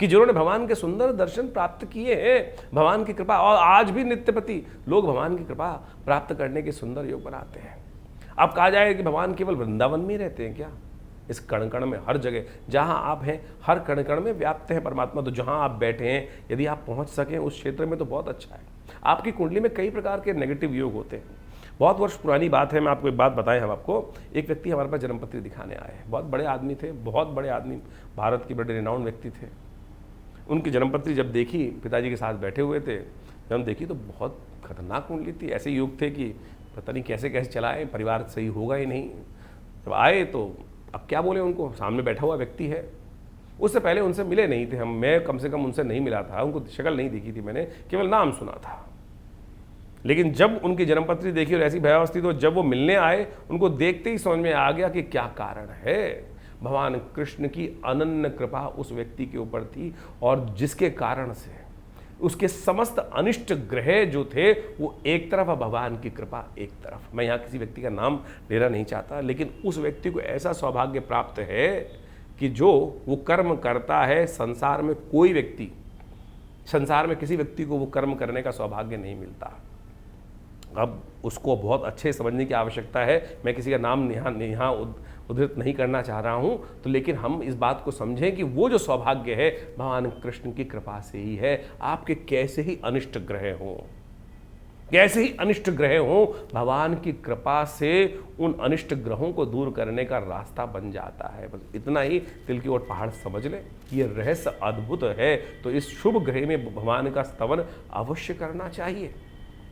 कि जिन्होंने भगवान के सुंदर दर्शन प्राप्त किए हैं, भगवान की कृपा, और आज भी नित्यप्रति लोग भगवान की कृपा प्राप्त करने के सुंदर योग बनाते हैं। अब कहा जाए कि भगवान केवल वृंदावन में रहते हैं क्या? इस कण कण में, हर जगह जहां आप हैं, हर कण कण में व्याप्त है परमात्मा। तो जहां आप बैठे हैं, यदि आप पहुंच सकें उस क्षेत्र में तो बहुत अच्छा है। आपकी कुंडली में कई प्रकार के नेगेटिव योग होते हैं। बहुत वर्ष पुरानी बात है, मैं आपको एक बात बताएं, हम आपको, एक व्यक्ति हमारे पास जन्मपत्री दिखाने आए हैं। बहुत बड़े आदमी थे, बहुत बड़े आदमी, भारत के बड़े रिनाउंड व्यक्ति थे। उनकी जन्मपत्री जब देखी, पिताजी के साथ बैठे हुए थे, जब हम देखी तो बहुत खतरनाक कुंडली थी। ऐसे योग थे कि पता नहीं कैसे कैसे चलाएं, परिवार सही होगा ही नहीं। जब आए तो अब क्या बोले उनको, सामने बैठा हुआ व्यक्ति है। उससे पहले उनसे मिले नहीं थे हम, मैं कम से कम उनसे नहीं मिला था, उनको शक्ल नहीं देखी थी मैंने, केवल नाम सुना था। लेकिन जब उनकी जन्मपत्री देखी और ऐसी भयावस्था थी, तो जब वो मिलने आए, उनको देखते ही समझ में आ गया कि क्या कारण है। भगवान कृष्ण की अनन्य कृपा उस व्यक्ति के ऊपर थी, और जिसके कारण से उसके समस्त अनिष्ट ग्रह जो थे वो एक तरफ, भगवान की कृपा एक तरफ। मैं यहाँ किसी व्यक्ति का नाम लेना नहीं चाहता, लेकिन उस व्यक्ति को ऐसा सौभाग्य प्राप्त है कि जो वो कर्म करता है, संसार में कोई व्यक्ति, संसार में किसी व्यक्ति को वो कर्म करने का सौभाग्य नहीं मिलता। अब उसको बहुत अच्छे समझने की आवश्यकता है। मैं किसी का नाम यहाँ उद्धृत नहीं करना चाह रहा हूँ, तो लेकिन हम इस बात को समझें कि वो जो सौभाग्य है भगवान कृष्ण की कृपा से ही है। आपके कैसे ही अनिष्ट ग्रह हों, कैसे ही अनिष्ट ग्रह हों, भगवान की कृपा से उन अनिष्ट ग्रहों को दूर करने का रास्ता बन जाता है। बस इतना ही तिल की ओर पहाड़ समझ ले, ये रहस्य अद्भुत है। तो इस शुभ ग्रह में भगवान का स्तवन अवश्य करना चाहिए।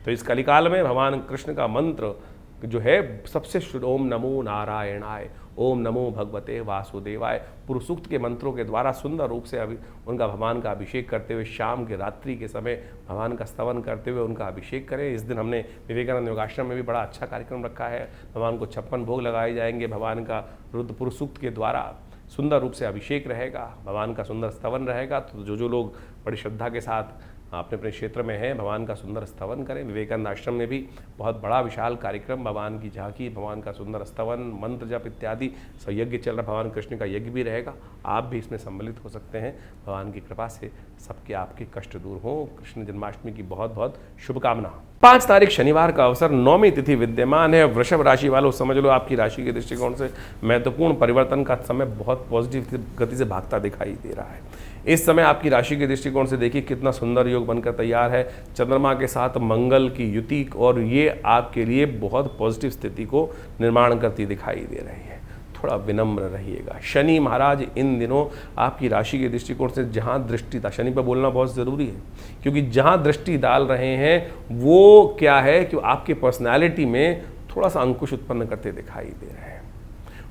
तो इस कलिकाल में भगवान कृष्ण का मंत्र जो है सबसे शुद्ध, ओम नमो नारायणाय, ओम नमो भगवते वासुदेवाय, पूर्व सूक्त के मंत्रों के द्वारा सुंदर रूप से उनका भगवान का अभिषेक करते हुए, शाम के रात्रि के समय भगवान का स्तवन करते हुए उनका अभिषेक करें। इस दिन हमने विवेकानंद योगाश्रम में भी बड़ा अच्छा कार्यक्रम रखा है। भगवान को 56 भोग लगाए जाएंगे, भगवान का रुद्र पूर्व सूक्त के द्वारा सुंदर रूप से अभिषेक रहेगा, भगवान का सुंदर स्तवन रहेगा। तो जो लोग बड़ी श्रद्धा के साथ अपने अपने क्षेत्र में हैं, भगवान का सुंदर स्तवन करें। विवेकानंद आश्रम में भी बहुत बड़ा विशाल कार्यक्रम, भगवान की झांकी, भगवान का सुंदर स्तवन, मंत्र जप इत्यादि यज्ञ चल रहा, भगवान कृष्ण का यज्ञ भी रहेगा। आप भी इसमें सम्मिलित हो सकते हैं। भगवान की कृपा से सबके आपके कष्ट दूर हों। कृष्ण जन्माष्टमी की बहुत बहुत शुभकामना। 5 तारीख शनिवार का अवसर, 9वीं तिथि विद्यमान है। वृषभ राशि वालों समझ लो आपकी राशि के दृष्टिकोण से महत्वपूर्ण परिवर्तन का समय बहुत पॉजिटिव गति से भागता दिखाई दे रहा है। इस समय आपकी राशि के दृष्टिकोण से देखिए कितना सुंदर योग बनकर तैयार है। चंद्रमा के साथ मंगल की युति, और ये आपके लिए बहुत पॉजिटिव स्थिति को निर्माण करती दिखाई दे रही है। थोड़ा विनम्र रहिएगा। शनि महाराज इन दिनों आपकी राशि के दृष्टिकोण से जहाँ दृष्टि, शनि पर बोलना बहुत ज़रूरी है, क्योंकि जहाँ दृष्टि डाल रहे हैं वो क्या है कि आपकी पर्सनैलिटी में थोड़ा सा अंकुश उत्पन्न करते दिखाई दे रहे हैं।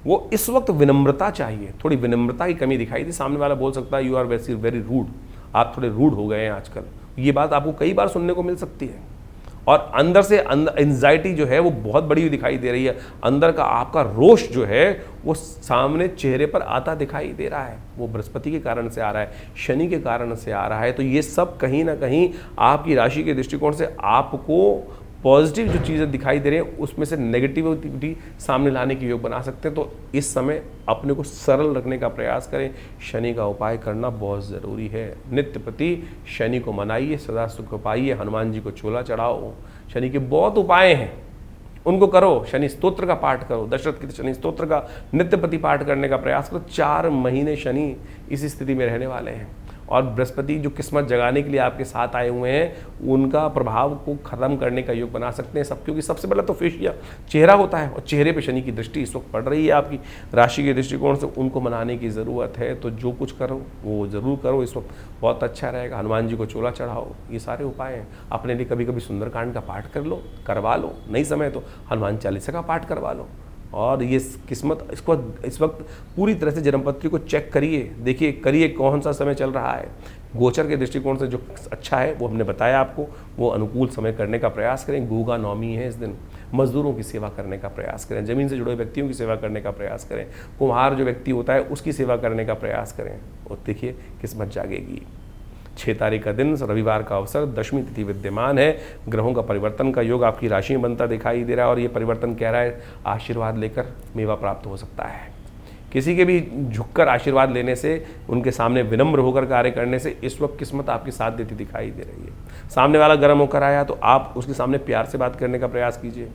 वो इस वक्त विनम्रता चाहिए, थोड़ी विनम्रता की कमी दिखाई दी। सामने वाला बोल सकता है यू आर वेरी रूड, आप थोड़े रूड हो गए हैं आजकल। ये बात आपको कई बार सुनने को मिल सकती है। और अंदर से एंजाइटी जो है वो बहुत बड़ी दिखाई दे रही है। अंदर का आपका रोष जो है वो सामने चेहरे पर आता दिखाई दे रहा है। वो बृहस्पति के कारण से आ रहा है, शनि के कारण से आ रहा है। तो ये सब कहीं ना कहीं आपकी राशि के दृष्टिकोण से आपको पॉजिटिव जो चीज़ें दिखाई दे रही हैं उसमें से नेगेटिविटी सामने लाने की योग बना सकते हैं। तो इस समय अपने को सरल रखने का प्रयास करें। शनि का उपाय करना बहुत ज़रूरी है। नित्य प्रति शनि को मनाइए, सदा सुख पाइए, हनुमान जी को चोला चढ़ाओ। शनि के बहुत उपाय हैं, उनको करो। शनि स्तोत्र का पाठ करो, दशरथ के शनि स्तोत्र का नित्य प्रति पाठ करने का प्रयास करो। 4 महीने शनि इस स्थिति में रहने वाले हैं और बृहस्पति जो किस्मत जगाने के लिए आपके साथ आए हुए हैं, उनका प्रभाव को खत्म करने का योग बना सकते हैं सब। क्योंकि सबसे पहले तो फेशिया चेहरा होता है, और चेहरे पे शनि की दृष्टि इस वक्त पड़ रही है आपकी राशि के दृष्टिकोण से, उनको मनाने की ज़रूरत है। तो जो कुछ करो वो ज़रूर करो, इस वक्त बहुत अच्छा रहेगा। हनुमान जी को चोला चढ़ाओ, ये सारे उपाय हैं। अपने लिए कभी कभी सुंदरकांड का पाठ कर लो, करवा लो, नहीं समय तो हनुमान चालीसा का पाठ करवा लो। और ये किस्मत इसको इस वक्त पूरी तरह से जन्मपत्री को चेक करिए, देखिए करिए कौन सा समय चल रहा है। गोचर के दृष्टिकोण से जो अच्छा है वो हमने बताया आपको, वो अनुकूल समय करने का प्रयास करें। गुगा नवमी है इस दिन, मजदूरों की सेवा करने का प्रयास करें, ज़मीन से जुड़े व्यक्तियों की सेवा करने का प्रयास करें, कुम्हार जो व्यक्ति होता है उसकी सेवा करने का प्रयास करें, और देखिए किस्मत जागेगी। 6 तारीख का दिन रविवार का अवसर, दशमी तिथि विद्यमान है। ग्रहों का परिवर्तन का योग आपकी राशि में बनता दिखाई दे रहा है, और ये परिवर्तन कह रहा है आशीर्वाद लेकर मेवा प्राप्त हो सकता है। किसी के भी झुककर आशीर्वाद लेने से, उनके सामने विनम्र होकर कार्य करने से इस वक्त किस्मत आपकी साथ देती दिखाई दे रही है। सामने वाला गर्म होकर आया तो आप उसके सामने प्यार से बात करने का प्रयास कीजिए।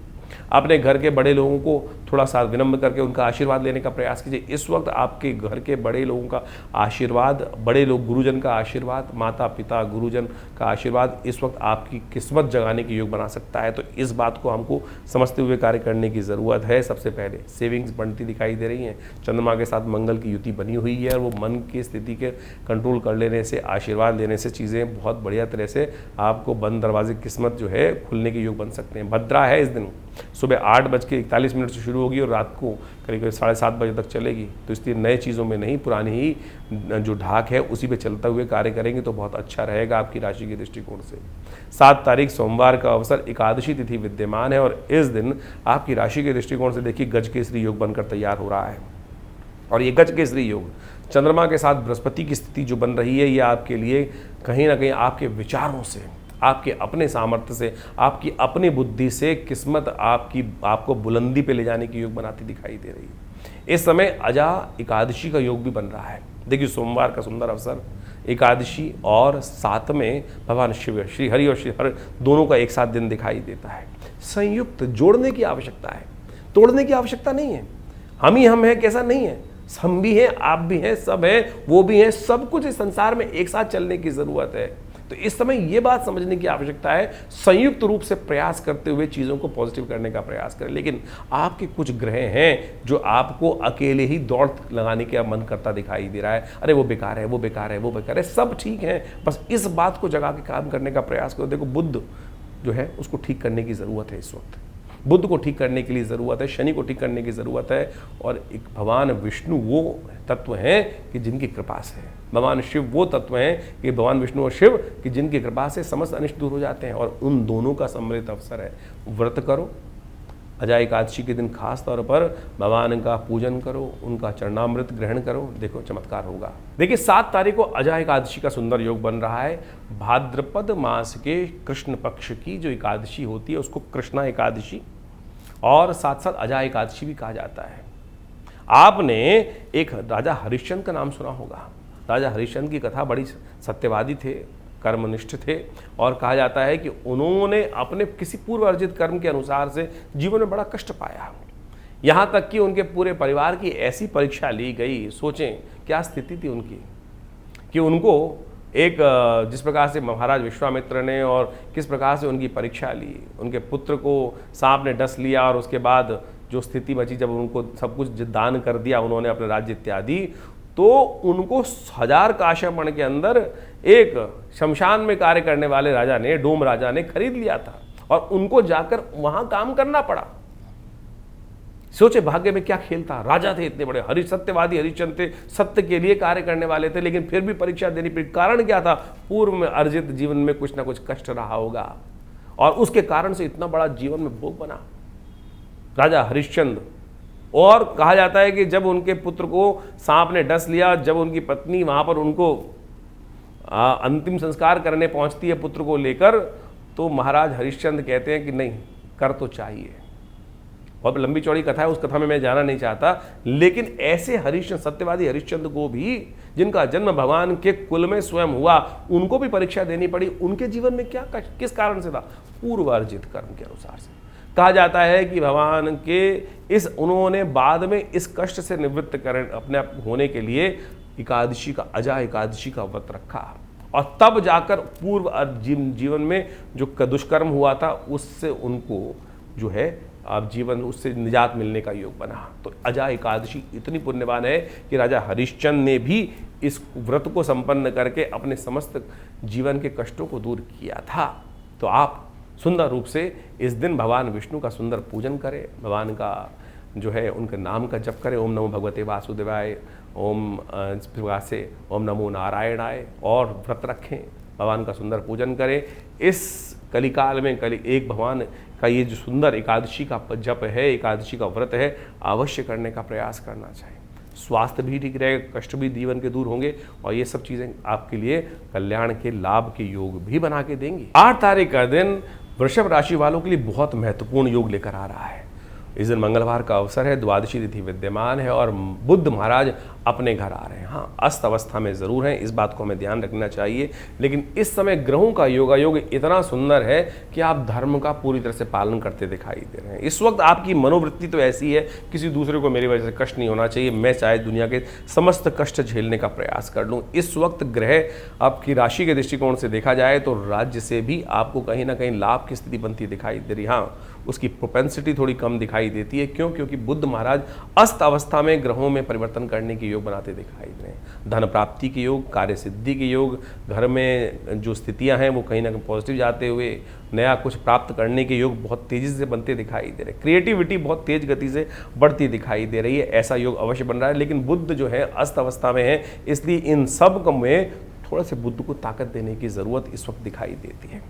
अपने घर के बड़े लोगों को थोड़ा सा विनम्र करके उनका आशीर्वाद लेने का प्रयास कीजिए। इस वक्त आपके घर के बड़े लोगों का आशीर्वाद, बड़े लोग गुरुजन का आशीर्वाद, माता पिता गुरुजन का आशीर्वाद इस वक्त आपकी किस्मत जगाने के योग बना सकता है। तो इस बात को हमको समझते हुए कार्य करने की ज़रूरत है। सबसे पहले सेविंग्स बनती दिखाई दे रही हैं, चंद्रमा के साथ मंगल की युति बनी हुई है, और वो मन की स्थिति के कंट्रोल कर लेने से, आशीर्वाद लेने से चीज़ें बहुत बढ़िया तरह से आपको बंद दरवाजे किस्मत जो है खुलने के योग बन सकते हैं। भद्रा है इस दिन, सुबह 8:41 से शुरू होगी और रात को करीब करीब 7:30 बजे तक चलेगी। तो इसलिए नए चीज़ों में नहीं, पुरानी ही जो ढाक है उसी पे चलते हुए कार्य करेंगे तो बहुत अच्छा रहेगा आपकी राशि के दृष्टिकोण से। 7 तारीख सोमवार का अवसर, एकादशी तिथि विद्यमान है, और इस दिन आपकी राशि के दृष्टिकोण से देखिए गज केसरी योग बनकर तैयार हो रहा है। और ये गज केसरी योग चंद्रमा के साथ बृहस्पति की स्थिति जो बन रही है, ये आपके लिए कहीं ना कहीं आपके विचारों से, आपके अपने सामर्थ्य से, आपकी अपनी बुद्धि से किस्मत आपको बुलंदी पे ले जाने की योग बनाती दिखाई दे रही है। इस समय अजा एकादशी का योग भी बन रहा है। देखिए सोमवार का सुंदर अवसर, एकादशी और साथ में भगवान शिव, श्री हरि और श्री हर दोनों का एक साथ दिन दिखाई देता है। संयुक्त जोड़ने की आवश्यकता है, तोड़ने की आवश्यकता नहीं है। हम ही हम हैं कैसा नहीं है, हम भी हैं, आप भी हैं, सब हैं, वो भी हैं, सब कुछ इस संसार में एक साथ चलने की ज़रूरत है। तो इस समय ये बात समझने की आवश्यकता है, संयुक्त रूप से प्रयास करते हुए चीज़ों को पॉजिटिव करने का प्रयास करें। लेकिन आपके कुछ ग्रह हैं जो आपको अकेले ही दौड़ लगाने का मन करता दिखाई दे रहा है, अरे वो बेकार है, वो बेकार है, वो बेकार है, सब ठीक है, बस इस बात को जगा के काम करने का प्रयास करो। देखो बुध जो है उसको ठीक करने की ज़रूरत है, इस वक्त बुध को ठीक करने के लिए ज़रूरत है, शनि को ठीक करने की ज़रूरत है, और एक भगवान विष्णु वो तत्व हैं कि जिनकी कृपा से, भगवान शिव वो तत्व हैं कि भगवान विष्णु और शिव कि जिनकी कृपा से समस्त अनिष्ट दूर हो जाते हैं, और उन दोनों का सम्मिलित अवसर है। व्रत करो, अजा एकादशी के दिन खास तौर पर भगवान का पूजन करो, उनका चरणामृत ग्रहण करो, देखो चमत्कार होगा। देखिए 7 तारीख को अजा एकादशी का सुंदर योग बन रहा है। भाद्रपद मास के कृष्ण पक्ष की जो एकादशी होती है उसको कृष्णा एकादशी और साथ साथ अजा एकादशी भी कहा जाता है। आपने एक राजा हरिश्चंद्र का नाम सुना होगा। राजा हरिश्चंद्र की कथा बड़ी सत्यवादी थे, कर्मनिष्ठ थे, और कहा जाता है कि उन्होंने अपने किसी पूर्व अर्जित कर्म के अनुसार से जीवन में बड़ा कष्ट पाया, यहाँ तक कि उनके पूरे परिवार की ऐसी परीक्षा ली गई। सोचें क्या स्थिति थी उनकी, कि उनको एक जिस प्रकार से महाराज विश्वामित्र ने और किस प्रकार से उनकी परीक्षा ली, उनके पुत्र को सांप ने डस लिया, और उसके बाद जो स्थिति बची जब उनको सब कुछ दान कर दिया उन्होंने अपने राज्य इत्यादि, तो उनको 1000 काश्यपण के अंदर एक शमशान में कार्य करने वाले राजा ने, डोम राजा ने खरीद लिया था, और उनको जाकर वहां काम करना पड़ा। सोचे भाग्य में क्या खेल था, राजा थे इतने बड़े, सत्यवादी हरिश्चंद्र थे, सत्य के लिए कार्य करने वाले थे, लेकिन फिर भी परीक्षा देनी पड़ी। कारण क्या था, पूर्व में अर्जित जीवन में कुछ ना कुछ कष्ट रहा होगा, और उसके कारण से इतना बड़ा जीवन में भोग बना राजा हरिश्चंद्र। और कहा जाता है कि जब उनके पुत्र को सांप ने डस लिया, जब उनकी पत्नी वहां पर उनको अंतिम संस्कार करने पहुंचती है पुत्र को लेकर, तो महाराज हरिश्चंद्र कहते हैं कि नहीं, कर तो चाहिए। बहुत लंबी चौड़ी कथा है, उस कथा में मैं जाना नहीं चाहता, लेकिन ऐसे हरिश्चंद्र, सत्यवादी हरिश्चंद्र को भी, जिनका जन्म भगवान के कुल में स्वयं हुआ, उनको भी परीक्षा देनी पड़ी। उनके जीवन में क्या कष्ट, किस कारण से था, पूर्व अर्जित कर्म के अनुसार से। कहा जाता है कि भगवान के उन्होंने बाद में इस कष्ट से निवृत्त कर अपने आप होने के लिए एकादशी का, अजा एकादशी का व्रत रखा और तब जाकर पूर्व जीवन में जो दुष्कर्म हुआ था उससे उनको जो है अब जीवन उससे निजात मिलने का योग बना। तो अजा एकादशी इतनी पुण्यवान है कि राजा हरिश्चंद्र ने भी इस व्रत को संपन्न करके अपने समस्त जीवन के कष्टों को दूर किया था। तो आप सुंदर रूप से इस दिन भगवान विष्णु का सुंदर पूजन करें, भगवान का जो है उनके नाम का जप करें, ओम नमो भगवते वासुदेवाय, ओम इस प्रकार से ओम नमो नारायणाय, और व्रत रखें, भगवान का सुंदर पूजन करें। इस कलिकाल में एक भगवान का ये जो सुंदर एकादशी का जप है, एकादशी का व्रत है, अवश्य करने का प्रयास करना चाहिए। स्वास्थ्य भी ठीक रहेगा, कष्ट भी जीवन के दूर होंगे और ये सब चीज़ें आपके लिए कल्याण के लाभ के योग भी बना के देंगी। 8 तारीख का दिन वृषभ राशि वालों के लिए बहुत महत्वपूर्ण योग लेकर आ रहा है। इस दिन मंगलवार का अवसर है, द्वादशी तिथि विद्यमान है और बुद्ध महाराज अपने घर आ रहे हैं। हाँ, अस्त अवस्था में ज़रूर हैं, इस बात को हमें ध्यान रखना चाहिए, लेकिन इस समय ग्रहों का योगायोग इतना सुंदर है कि आप धर्म का पूरी तरह से पालन करते दिखाई दे रहे हैं। इस वक्त आपकी मनोवृत्ति तो ऐसी है, किसी दूसरे को मेरी वजह से कष्ट नहीं होना चाहिए, मैं चाहे दुनिया के समस्त कष्ट झेलने का प्रयास कर लूँ। इस वक्त ग्रह आपकी राशि के दृष्टिकोण से देखा जाए तो राज्य से भी आपको कहीं ना कहीं लाभ की स्थिति बनती दिखाई दे रही। हाँ, उसकी प्रोपेंसिटी थोड़ी कम दिखाई देती है। क्यों? क्योंकि बुद्ध महाराज अस्त अवस्था में ग्रहों में परिवर्तन करने के योग बनाते दिखाई दे रहे हैं। धन प्राप्ति के योग, कार्य सिद्धि के योग, घर में जो स्थितियां हैं वो कहीं ना कहीं पॉजिटिव जाते हुए नया कुछ प्राप्त करने के योग बहुत तेजी से बनते दिखाई दे रहे हैं। क्रिएटिविटी बहुत तेज गति से बढ़ती दिखाई दे रही है, ऐसा योग अवश्य बन रहा है। लेकिन बुद्ध जो है अस्त अवस्था में है, इसलिए इन सब में थोड़ा से बुद्ध को ताकत देने की ज़रूरत इस वक्त दिखाई देती है।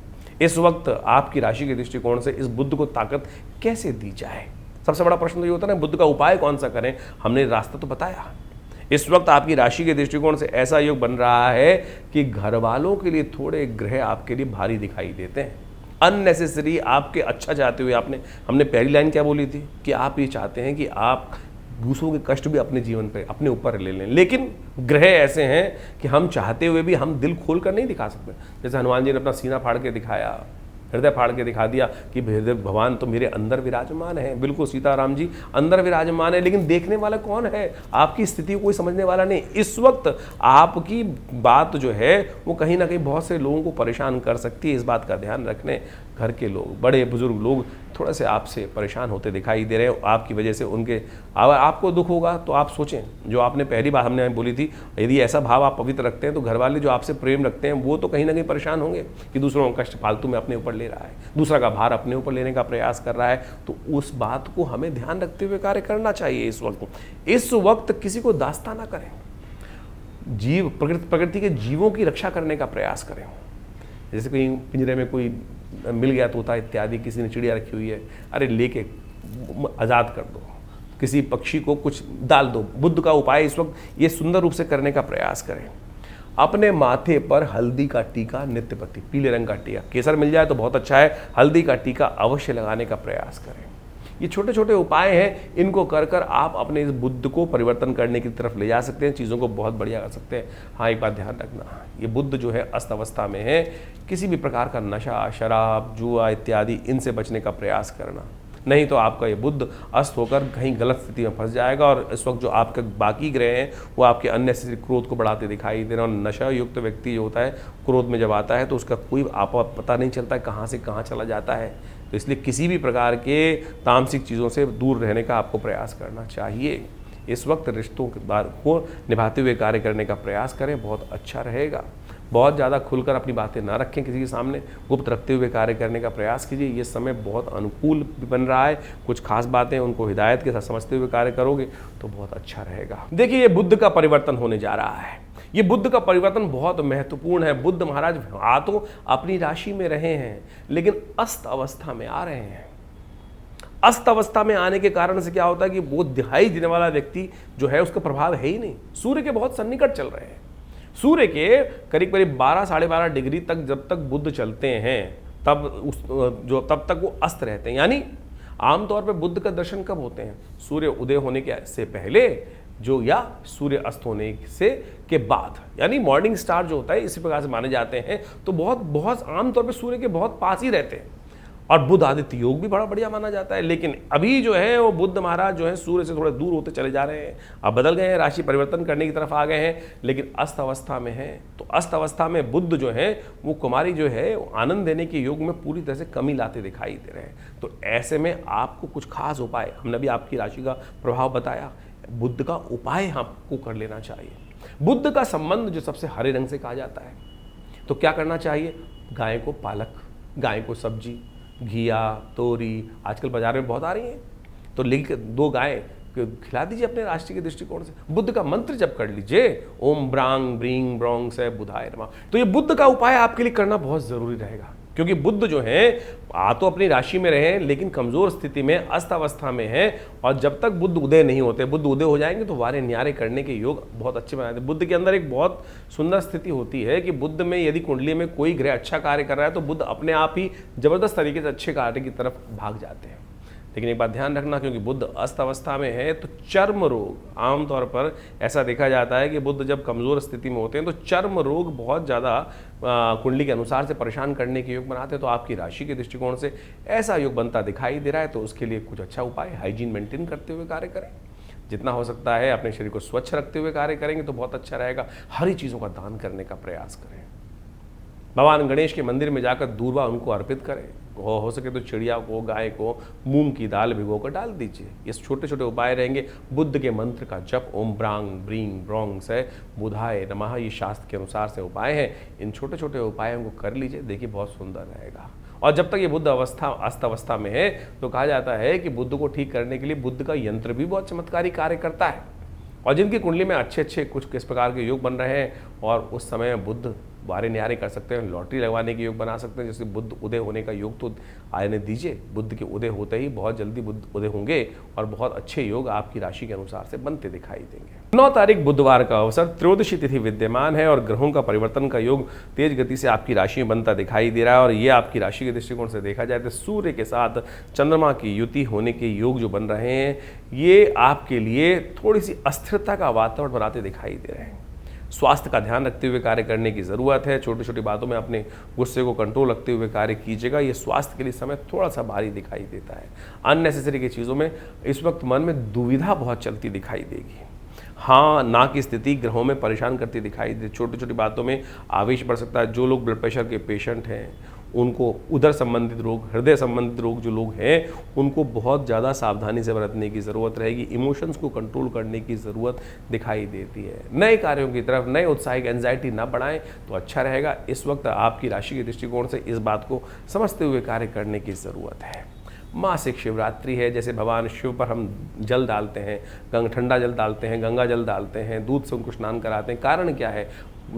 इस वक्त आपकी राशि के दृष्टिकोण से इस बुद्ध को ताकत कैसे दी जाए, सबसे बड़ा प्रश्न तो ये होता है ना, बुद्ध का उपाय कौन सा करें। हमने रास्ता तो बताया। इस वक्त आपकी राशि के दृष्टिकोण से ऐसा योग बन रहा है कि घर वालों के लिए थोड़े ग्रह आपके लिए भारी दिखाई देते हैं, अननेसेसरी आपके अच्छा चाहते हुए। हमने पहली लाइन क्या बोली थी कि आप ये चाहते हैं कि आप दूसरों के कष्ट भी अपने जीवन पे अपने ऊपर ले लें, लेकिन ग्रह ऐसे हैं कि हम चाहते हुए भी हम दिल खोल कर नहीं दिखा सकते। जैसे हनुमान जी ने अपना सीना फाड़ के दिखाया, हृदय फाड़ के दिखा दिया कि हृदय भगवान तो मेरे अंदर विराजमान है। बिल्कुल सीताराम जी अंदर विराजमान है, लेकिन देखने वाला कौन है? आपकी स्थिति को कोई समझने वाला नहीं। इस वक्त आपकी बात जो है वो कहीं ना कहीं बहुत से लोगों को परेशान कर सकती है। इस बात का ध्यान रखने, घर के लोग, बड़े बुजुर्ग लोग थोड़ा से आपसे परेशान होते दिखाई दे रहे हैं। आपकी वजह से उनके अगर आपको दुख होगा तो आप सोचें, जो आपने पहली बार हमने बोली थी, यदि ऐसा भाव आप पवित्र रखते हैं तो घर वाले जो आपसे प्रेम रखते हैं वो तो कहीं ना कहीं परेशान होंगे कि दूसरों का कष्ट फालतू में अपने ऊपर ले रहा है, दूसरा का भार अपने ऊपर लेने का प्रयास कर रहा है। तो उस बात को हमें ध्यान रखते हुए कार्य करना चाहिए। इस वक्त किसी को दास्तां ना करें, प्रकृति के जीवों की रक्षा करने का प्रयास करें। जैसे कहीं पिंजरे में कोई मिल गया तोता इत्यादि, किसी ने चिड़िया रखी हुई है, अरे लेके आज़ाद कर दो, किसी पक्षी को कुछ डाल दो। बुद्ध का उपाय इस वक्त ये सुंदर रूप से करने का प्रयास करें। अपने माथे पर हल्दी का टीका नित्य प्रति, पीले रंग का टीका, केसर मिल जाए तो बहुत अच्छा है, हल्दी का टीका अवश्य लगाने का प्रयास करें। ये छोटे छोटे उपाय हैं, इनको कर कर आप अपने इस बुद्ध को परिवर्तन करने की तरफ ले जा सकते हैं, चीज़ों को बहुत बढ़िया कर सकते हैं। हाँ, एक बात ध्यान रखना, ये बुद्ध जो है अस्त अवस्था में है, किसी भी प्रकार का नशा, शराब, जुआ इत्यादि इनसे बचने का प्रयास करना, नहीं तो आपका ये बुद्ध अस्त होकर कहीं गलत स्थिति में फंस जाएगा। और इस वक्त जो आपके बाकी ग्रह हैं वो आपके अननेसेसरी क्रोध को बढ़ाते दिखाई दे रहे हैं। और नशा युक्त व्यक्ति जो होता है क्रोध में जब आता है तो उसका कोई पता नहीं चलता है कहाँ से कहाँ चला जाता है। तो इसलिए किसी भी प्रकार के तामसिक चीज़ों से दूर रहने का आपको प्रयास करना चाहिए। इस वक्त रिश्तों को निभाते हुए कार्य करने का प्रयास करें, बहुत अच्छा रहेगा। बहुत ज़्यादा खुलकर अपनी बातें ना रखें किसी के सामने, गुप्त रखते हुए कार्य करने का प्रयास कीजिए। ये समय बहुत अनुकूल भी बन रहा है, कुछ खास बातें उनको हिदायत के साथ समझते हुए कार्य करोगे तो बहुत अच्छा रहेगा। देखिए, ये बुद्ध का परिवर्तन होने जा रहा है। ये बुद्ध का परिवर्तन बहुत महत्वपूर्ण है। बुद्ध महाराज आ तो अपनी राशि में रहे हैं, लेकिन अस्त अवस्था में आ रहे हैं। अस्त अवस्था में आने के कारण से क्या होता है कि वो दिखाई देने वाला व्यक्ति जो है उसका प्रभाव है ही नहीं। सूर्य के बहुत सन्निकट चल रहे हैं। सूर्य के करीब करीब 12 साढ़े 12 डिग्री तक जब तक बुध चलते हैं तब तक वो अस्त रहते हैं। यानी आमतौर पे बुध का दर्शन कब होते हैं? सूर्य उदय होने के से पहले या सूर्य अस्त होने से के बाद, यानी मॉर्निंग स्टार जो होता है इसी प्रकार से माने जाते हैं। तो बहुत आमतौर पे सूर्य के बहुत पास ही रहते हैं और बुध आदित्य योग भी बड़ा बढ़िया माना जाता है। लेकिन अभी जो है वो बुध महाराज जो है सूर्य से थोड़े दूर होते चले जा रहे हैं, अब बदल गए हैं, राशि परिवर्तन करने की तरफ आ गए हैं, लेकिन अस्त अवस्था में है। तो अस्त अवस्था में बुध जो है वो कुमारी जो है आनंद देने के योग में पूरी तरह से कमी लाते दिखाई दे रहे हैं। तो ऐसे में आपको कुछ खास उपाय, हमने भी आपकी राशि का प्रभाव बताया, बुध का उपाय आपको कर लेना चाहिए। बुध का संबंध जो सबसे हरे रंग से कहा जाता है, तो क्या करना चाहिए? गाय को पालक, गाय को सब्जी, घिया, तोरी आजकल बाजार में बहुत आ रही हैं, तो लिख 2 गाय खिला दीजिए अपने राशि के दृष्टिकोण से। बुद्ध का मंत्र जप कर लीजिए, ओम ब्रांग ब्रींग ब्रोंग से बुधाय नमः। तो ये बुद्ध का उपाय आपके लिए करना बहुत जरूरी रहेगा, क्योंकि बुद्ध जो है आ तो अपनी राशि में रहे लेकिन कमजोर स्थिति में अस्त अवस्था में है, और जब तक बुद्ध उदय नहीं होते, बुद्ध उदय हो जाएंगे तो वारे न्यारे करने के योग बहुत अच्छे बनाते हैं। बुद्ध के अंदर एक बहुत सुंदर स्थिति होती है कि बुद्ध में यदि कुंडली में कोई ग्रह अच्छा कार्य कर रहा है तो बुद्ध अपने आप ही जबरदस्त तरीके से अच्छे कार्य की तरफ भाग जाते हैं। लेकिन एक बात ध्यान रखना, क्योंकि बुध अस्त अवस्था में है तो चर्म रोग, आमतौर पर ऐसा देखा जाता है कि बुध जब कमज़ोर स्थिति में होते हैं तो चर्म रोग बहुत ज़्यादा कुंडली के अनुसार से परेशान करने के योग बनाते हैं। तो आपकी राशि के दृष्टिकोण से ऐसा योग बनता दिखाई दे रहा है, तो उसके लिए कुछ अच्छा उपाय, हाइजीन मेंटेन करते हुए कार्य करें। जितना हो सकता है अपने शरीर को स्वच्छ रखते हुए कार्य करेंगे तो बहुत अच्छा रहेगा। हरी चीज़ों का दान करने का प्रयास करें। भगवान गणेश के मंदिर में जाकर दूर्वा उनको अर्पित करें। हो सके तो चिड़िया को, गाय को मूंग की दाल भिगो कर डाल दीजिए। ये छोटे छोटे उपाय रहेंगे। बुद्ध के मंत्र का जप, ओम ब्रांग ब्रींग ब्रोंग से बुधाय नमः, ये शास्त्र के अनुसार से उपाय हैं। इन छोटे छोटे उपायों को कर लीजिए, देखिए बहुत सुंदर रहेगा। और जब तक ये बुद्ध अवस्था अस्त अवस्था में है तो कहा जाता है कि बुद्ध को ठीक करने के लिए बुद्ध का यंत्र भी बहुत चमत्कारी कार्य करता है। और जिनकी कुंडली में अच्छे अच्छे कुछ किस प्रकार के योग बन रहे हैं और उस समय बुद्ध वारे न्यारे कर सकते हैं, लॉटरी लगवाने के योग बना सकते हैं। जैसे बुद्ध उदय होने का योग तो आने दीजिए, बुद्ध के उदय होते ही बहुत जल्दी बुद्ध उदय होंगे और बहुत अच्छे योग आपकी राशि के अनुसार से बनते दिखाई देंगे। 9 तारीख बुधवार का अवसर, त्रयोदशी तिथि विद्यमान है और ग्रहों का परिवर्तन का योग तेज गति से आपकी राशि में बनता दिखाई दे रहा है। और ये आपकी राशि के दृष्टिकोण से देखा जाए तो सूर्य के साथ चंद्रमा की युति होने के योग जो बन रहे हैं, ये आपके लिए थोड़ी सी अस्थिरता का वातावरण बनाते दिखाई दे रहे हैं। स्वास्थ्य का ध्यान रखते हुए कार्य करने की ज़रूरत है। छोटी छोटी बातों में अपने गुस्से को कंट्रोल रखते हुए कार्य कीजिएगा। ये स्वास्थ्य के लिए समय थोड़ा सा भारी दिखाई देता है। अननेसेसरी की चीज़ों में इस वक्त मन में दुविधा बहुत चलती दिखाई देगी। हाँ ना की स्थिति ग्रहों में परेशान करती दिखाई दे। छोटी छोटी बातों में आवेश बढ़ सकता है। जो लोग ब्लड प्रेशर के पेशेंट हैं, उनको उदर संबंधित रोग, हृदय संबंधित रोग जो लोग हैं, उनको बहुत ज़्यादा सावधानी से बरतने की ज़रूरत रहेगी। इमोशंस को कंट्रोल करने की ज़रूरत दिखाई देती है। नए कार्यों की तरफ नए उत्साहिक एंजाइटी ना बढ़ाएं तो अच्छा रहेगा। इस वक्त आपकी राशि के दृष्टिकोण से इस बात को समझते हुए कार्य करने की ज़रूरत है। मासिक शिवरात्रि है, जैसे भगवान शिव पर हम जल डालते हैं, ठंडा जल डालते हैं, गंगा जल डालते हैं, दूध से उनको स्नान कराते हैं। कारण क्या है?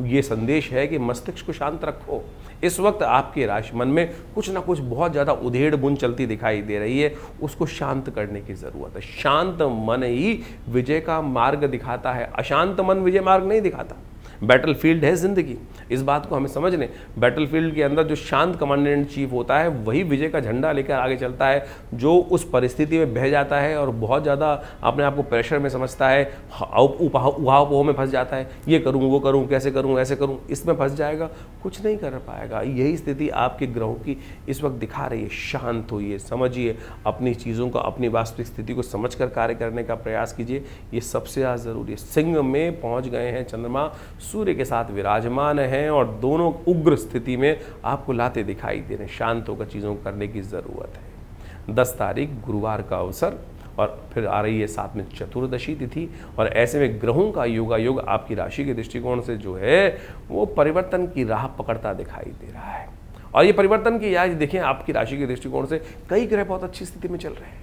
ये संदेश है कि मस्तिष्क को शांत रखो। इस वक्त आपके राशि मन में कुछ ना कुछ बहुत ज़्यादा उधेड़ बुन चलती दिखाई दे रही है, उसको शांत करने की ज़रूरत है। शांत मन ही विजय का मार्ग दिखाता है, अशांत मन विजय मार्ग नहीं दिखाता। बैटलफील्ड है ज़िंदगी, इस बात को हमें समझ लें। बैटलफील्ड के अंदर जो शांत कमांडर इन चीफ होता है वही विजय का झंडा लेकर आगे चलता है। जो उस परिस्थिति में बह जाता है और बहुत ज़्यादा अपने आप को प्रेशर में समझता है, उहापोह में फंस जाता है, ये करूँ वो करूँ, कैसे करूँ ऐसे करूँ, इसमें फंस जाएगा, कुछ नहीं कर पाएगा। यही स्थिति आपके ग्रहों की इस वक्त दिखा रही है। शांत होइए, समझिए अपनी चीज़ों को, अपनी वास्तविक स्थिति को समझकर कार्य करने का प्रयास कीजिए। ये सबसे ज़्यादा ज़रूरी है। सिंह में पहुँच गए हैं चंद्रमा, सूर्य के साथ विराजमान हैं और दोनों उग्र स्थिति में आपको लाते दिखाई दे रहे हैं। शांत होकर चीज़ों को करने की ज़रूरत है। 10 तारीख गुरुवार का अवसर और फिर आ रही है साथ में चतुर्दशी तिथि, और ऐसे में ग्रहों का योगायोग आपकी राशि के दृष्टिकोण से जो है वो परिवर्तन की राह पकड़ता दिखाई दे रहा है। और ये परिवर्तन की याद देखें, आपकी राशि के दृष्टिकोण से कई ग्रह बहुत अच्छी स्थिति में चल रहे हैं,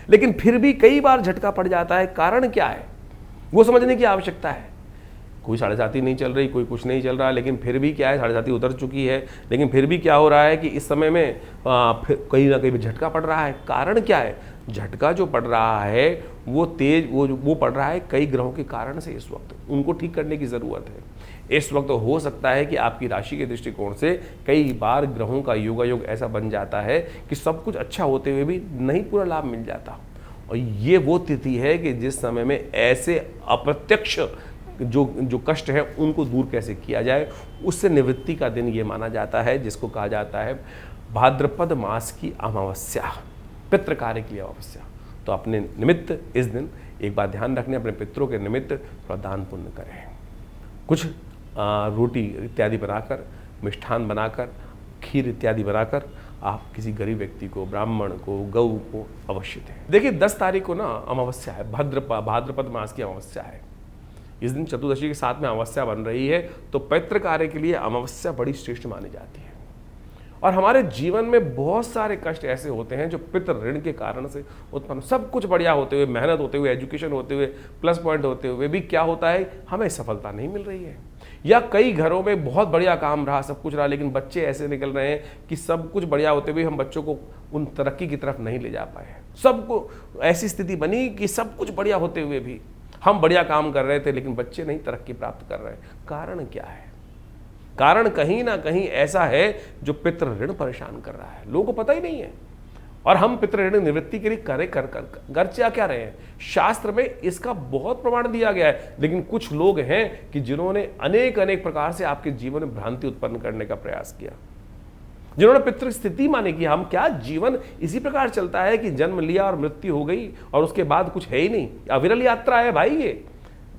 लेकिन फिर भी कई बार झटका पड़ जाता है। कारण क्या है वो समझने की आवश्यकता है। कोई 7.5 नहीं चल रही, कोई कुछ नहीं चल रहा, लेकिन फिर भी क्या है, 7.5 उतर चुकी है, लेकिन फिर भी क्या हो रहा है कि इस समय में फिर कहीं ना कहीं भी झटका पड़ रहा है। कारण क्या है? झटका जो पड़ रहा है वो तेज वो पड़ रहा है कई ग्रहों के कारण से। इस वक्त उनको ठीक करने की ज़रूरत है। इस वक्त हो सकता है कि आपकी राशि के दृष्टिकोण से कई बार ग्रहों का योगायोग ऐसा बन जाता है कि सब कुछ अच्छा होते हुए भी नहीं पूरा लाभ मिल जाता। और ये वो तिथि है कि जिस समय में ऐसे अप्रत्यक्ष जो कष्ट है उनको दूर कैसे किया जाए, उससे निवृत्ति का दिन ये माना जाता है, जिसको कहा जाता है भाद्रपद मास की अमावस्या, पितृ कार्य की अमावस्या। तो अपने निमित्त इस दिन एक बात ध्यान रखने, अपने पितरों के निमित्त थोड़ा दान पुण्य करें। कुछ रोटी इत्यादि बनाकर, मिष्ठान बनाकर, खीर इत्यादि बनाकर आप किसी गरीब व्यक्ति को, ब्राह्मण को, गौ को अवश्य दें। देखिए 10 तारीख को ना अमावस्या है, भाद्रपद मास की अमावस्या है। इस दिन चतुर्दशी के साथ में अमावस्या बन रही है, तो पितृ कार्य के लिए अमावस्या बड़ी श्रेष्ठ मानी जाती है। और हमारे जीवन में बहुत सारे कष्ट ऐसे होते हैं जो पितृ ऋण के कारण से उत्पन्न, सब कुछ बढ़िया होते हुए, मेहनत होते हुए, एजुकेशन होते हुए, प्लस पॉइंट होते हुए भी क्या होता है, हमें सफलता नहीं मिल रही है। या कई घरों में बहुत बढ़िया काम रहा, सब कुछ रहा, लेकिन बच्चे ऐसे निकल रहे हैं कि सब कुछ बढ़िया होते हुए हम बच्चों को उन तरक्की की तरफ नहीं ले जा पाए। सबको ऐसी स्थिति बनी कि सब कुछ बढ़िया होते हुए भी हम बढ़िया काम कर रहे थे, लेकिन बच्चे नहीं तरक्की प्राप्त कर रहे। कारण क्या है? कारण कहीं ना कहीं ऐसा है जो पितृ ऋण परेशान कर रहा है, लोगों को पता ही नहीं है। और हम पितृ ऋण निवृत्ति के लिए कर क्या रहे हैं, शास्त्र में इसका बहुत प्रमाण दिया गया है। लेकिन कुछ लोग हैं कि जिन्होंने अनेक प्रकार से आपके जीवन में भ्रांति उत्पन्न करने का प्रयास किया, जिन्होंने पितृ स्थिति माने कि हम क्या जीवन इसी प्रकार चलता है कि जन्म लिया और मृत्यु हो गई और उसके बाद कुछ है ही नहीं। अविरल यात्रा है भाई, ये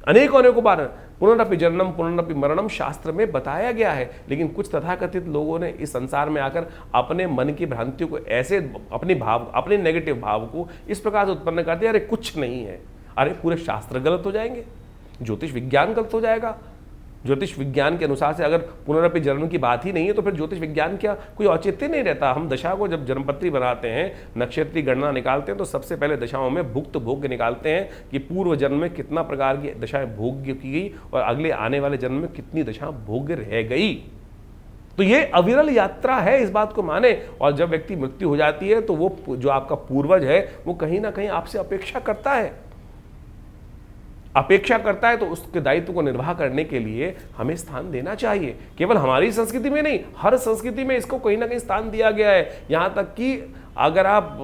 अनेकों बार पुनरपि जन्म पुनरपि मरणम शास्त्र में बताया गया है। लेकिन कुछ तथाकथित लोगों ने इस संसार में आकर अपने मन की भ्रांतियों को ऐसे, अपने नेगेटिव भाव को इस प्रकार से उत्पन्न कर दिया, अरे कुछ नहीं है, अरे पूरे शास्त्र गलत हो जाएंगे, ज्योतिष विज्ञान गलत हो जाएगा। ज्योतिष विज्ञान के अनुसार से अगर पुनरपि जन्म की बात ही नहीं है तो फिर ज्योतिष विज्ञान क्या कोई औचित्य नहीं रहता। हम दशा को जब जन्मपत्री बनाते हैं, नक्षत्रीय गणना निकालते हैं, तो सबसे पहले दशाओं में भुक्त भोग्य निकालते हैं कि पूर्व जन्म में कितना प्रकार की दशाएं भोग्य की गई और अगले आने वाले जन्म में कितनी दशा भोग्य रह गई। तो ये अविरल यात्रा है, इस बात को माने। और जब व्यक्ति मृत्यु हो जाती है तो वो जो आपका पूर्वज है वो कहीं ना कहीं आपसे अपेक्षा करता है, तो उसके दायित्व को निर्वाह करने के लिए हमें स्थान देना चाहिए। केवल हमारी संस्कृति में नहीं, हर संस्कृति में इसको कहीं ना कहीं स्थान दिया गया है। यहाँ तक कि अगर आप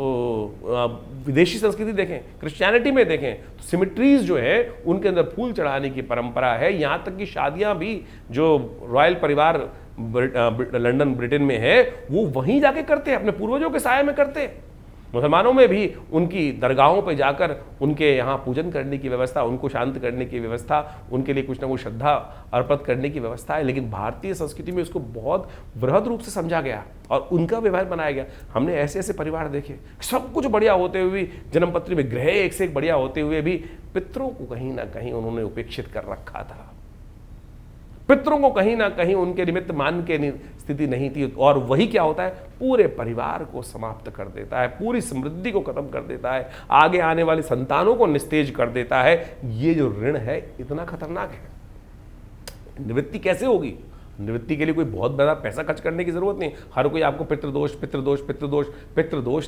विदेशी संस्कृति देखें, क्रिश्चियनिटी में देखें, तो सिमिट्रीज जो है उनके अंदर फूल चढ़ाने की परंपरा है। यहाँ तक कि शादियाँ भी जो रॉयल परिवार लंदन ब्रिटेन में है वो वहीं जाके करते हैं, अपने पूर्वजों के साये में करते हैं। मुसलमानों में भी उनकी दरगाहों पर जाकर उनके यहाँ पूजन करने की व्यवस्था, उनको शांत करने की व्यवस्था, उनके लिए कुछ ना कुछ श्रद्धा अर्पित करने की व्यवस्था है। लेकिन भारतीय संस्कृति में इसको बहुत वृहद रूप से समझा गया और उनका व्यवहार बनाया गया। हमने ऐसे ऐसे परिवार देखे, सब कुछ बढ़िया होते हुए भी, जन्मपत्री में ग्रह एक से एक बढ़िया होते हुए भी पितरों को कहीं ना कहीं उन्होंने उपेक्षित कर रखा था। पितरों को कहीं ना कहीं उनके निमित्त मान के स्थिति नहीं थी। और वही क्या होता है, पूरे परिवार को समाप्त कर देता है, पूरी समृद्धि को खत्म कर देता है, आगे आने वाली संतानों को निस्तेज कर देता है। ये जो ऋण है इतना खतरनाक है। निवृत्ति कैसे होगी? निवृत्ति के लिए कोई बहुत बड़ा पैसा खर्च करने की जरूरत नहीं। हर कोई आपको पितृदोष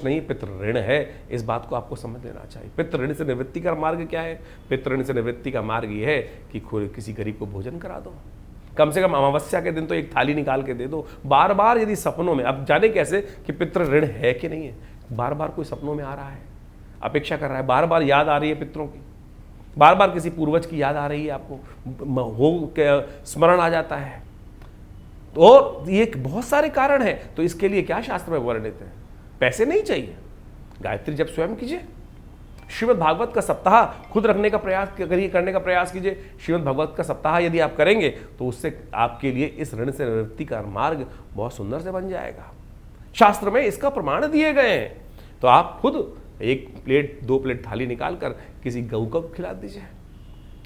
नहीं, पितृ ऋण है, इस बात को आपको समझ लेना चाहिए। पितृ ऋण से निवृत्ति का मार्ग क्या है? पितृ ऋण से निवृत्ति का मार्ग ये है कि किसी गरीब को भोजन करा दो, कम से कम अमावस्या के दिन तो एक थाली निकाल के दे दो। बार बार यदि सपनों में, अब जाने कैसे कि पितृ ऋण है कि नहीं है, बार बार कोई सपनों में आ रहा है, अपेक्षा कर रहा है, बार बार याद आ रही है पितरों की, बार बार किसी पूर्वज की याद आ रही है, आपको हो स्मरण आ जाता है, तो ये बहुत सारे कारण हैं। तो इसके लिए क्या शास्त्र में वर्णित है? पैसे नहीं चाहिए, गायत्री जब स्वयं कीजिए, श्रीमद् भागवत का सप्ताह खुद करने का प्रयास कीजिए। श्रीमद् भागवत का सप्ताह यदि आप करेंगे तो उससे आपके लिए इस ऋण से निवृत्ति का मार्ग बहुत सुंदर से बन जाएगा। शास्त्र में इसका प्रमाण दिए गए हैं। तो आप खुद 1 प्लेट 2 प्लेट थाली निकाल कर किसी गऊ को खिला दीजिए,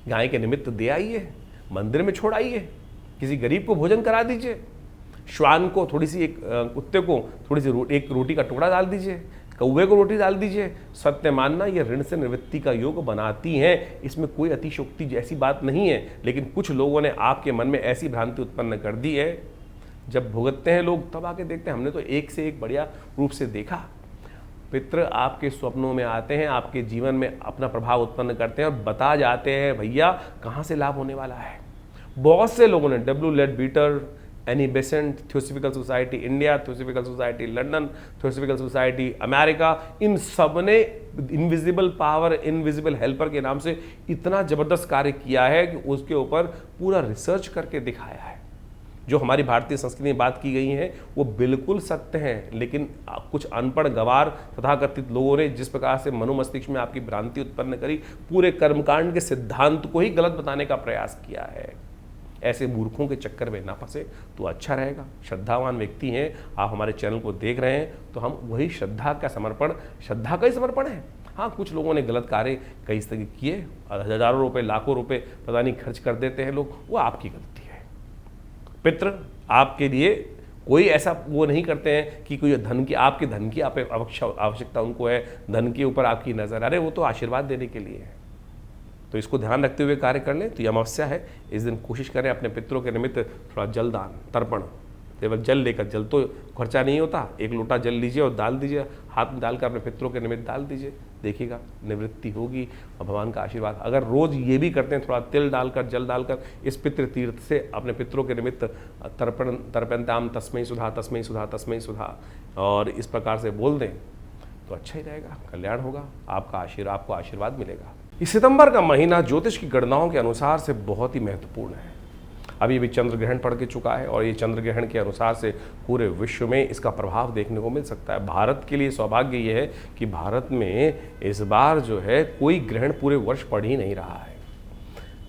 गाय के निमित्त दे आइए, मंदिर में छोड़ आइए, किसी गरीब को भोजन करा दीजिए, श्वान को थोड़ी सी, एक कुत्ते को थोड़ी सी एक रोटी का टुकड़ा डाल दीजिए, कौवे को रोटी डाल दीजिए। सत्य मानना ये ऋण से निवृत्ति का योग बनाती हैं, इसमें कोई अतिशोक्ति जैसी बात नहीं है। लेकिन कुछ लोगों ने आपके मन में ऐसी भ्रांति उत्पन्न कर दी है, जब भुगतते हैं लोग तब आके देखते हैं। हमने तो एक से एक बढ़िया रूप से देखा, पितृ आपके स्वप्नों में आते हैं, आपके जीवन में अपना प्रभाव उत्पन्न करते हैं और बता जाते हैं भैया कहाँ से लाभ होने वाला है। बहुत से लोगों ने W. Leadbeater, Annie Besant, theosophical society India, theosophical society London, theosophical society America, इन सब ने इनविजिबल पावर, इनविजिबल हेल्पर के नाम से इतना जबरदस्त कार्य किया है कि उसके ऊपर पूरा रिसर्च करके दिखाया है जो हमारी भारतीय संस्कृति में बात की गई हैं वो बिल्कुल सत्य हैं, लेकिन कुछ अनपढ़ गवार तथाकथित लोगों ने जिस प्रकार से मनुमस्तिष्क में आपकी भ्रांति उत्पन्न करी, पूरे कर्मकांड के सिद्धांत को ही गलत बताने का प्रयास किया है। ऐसे मूर्खों के चक्कर में ना फंसे तो अच्छा रहेगा। श्रद्धावान व्यक्ति हैं, आप हमारे चैनल को देख रहे हैं, तो हम वही श्रद्धा का ही समर्पण है। हाँ, कुछ लोगों ने गलत कार्य कई तरह किए, हजारों रुपए लाखों रुपए पता नहीं खर्च कर देते हैं लोग, वो आपकी गलती है। पितृ आपके लिए कोई ऐसा वो नहीं करते हैं कि कोई आपके धन की आवश्यकता उनको है, धन के ऊपर आपकी नज़र, अरे वो तो आशीर्वाद देने के लिए है। तो इसको ध्यान रखते हुए कार्य कर लें। तो ये अमावस्या है, इस दिन कोशिश करें अपने पितरों के निमित्त थोड़ा जलदान, तर्पण, केवल जल लेकर, जल तो खर्चा नहीं होता, एक लोटा जल लीजिए और डाल दीजिए, हाथ में डालकर अपने पितरों के निमित्त डाल दीजिए, देखिएगा निवृत्ति होगी और भगवान का आशीर्वाद। अगर रोज़ ये भी करते हैं, थोड़ा तिल डालकर, जल डालकर इस पितृ तीर्थ से अपने पितरों के निमित्त तर्पणताम तस्मै सुधा तस्मै सुधा तस्मै सुधा, और इस प्रकार से बोल दें तो अच्छा ही रहेगा, कल्याण होगा, आपको आशीर्वाद मिलेगा। इस सितंबर का महीना ज्योतिष की गणनाओं के अनुसार से बहुत ही महत्वपूर्ण है। अभी भी चंद्र ग्रहण पड़ के चुका है और ये चंद्र ग्रहण के अनुसार से पूरे विश्व में इसका प्रभाव देखने को मिल सकता है। भारत के लिए सौभाग्य ये है कि भारत में इस बार जो है कोई ग्रहण पूरे वर्ष पड़ ही नहीं रहा है।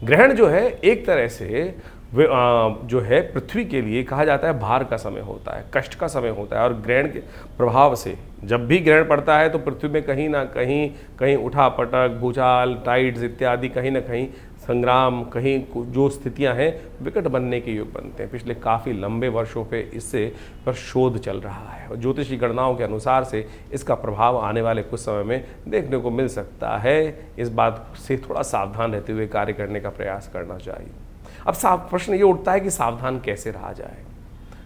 ग्रहण जो है एक तरह से जो है पृथ्वी के लिए कहा जाता है भार का समय होता है, कष्ट का समय होता है, और ग्रहण के प्रभाव से जब भी ग्रहण पड़ता है तो पृथ्वी में कहीं ना कहीं उठापटक, भूचाल, टाइड्स इत्यादि, कहीं ना कहीं संग्राम, कहीं जो स्थितियां हैं विकट बनने के योग बनते हैं। पिछले काफ़ी लंबे वर्षों पे इससे पर शोध चल रहा है और ज्योतिषी गणनाओं के अनुसार से इसका प्रभाव आने वाले कुछ समय में देखने को मिल सकता है। इस बात से थोड़ा सावधान रहते हुए कार्य करने का प्रयास करना चाहिए। अब प्रश्न ये उठता है कि सावधान कैसे रहा जाए।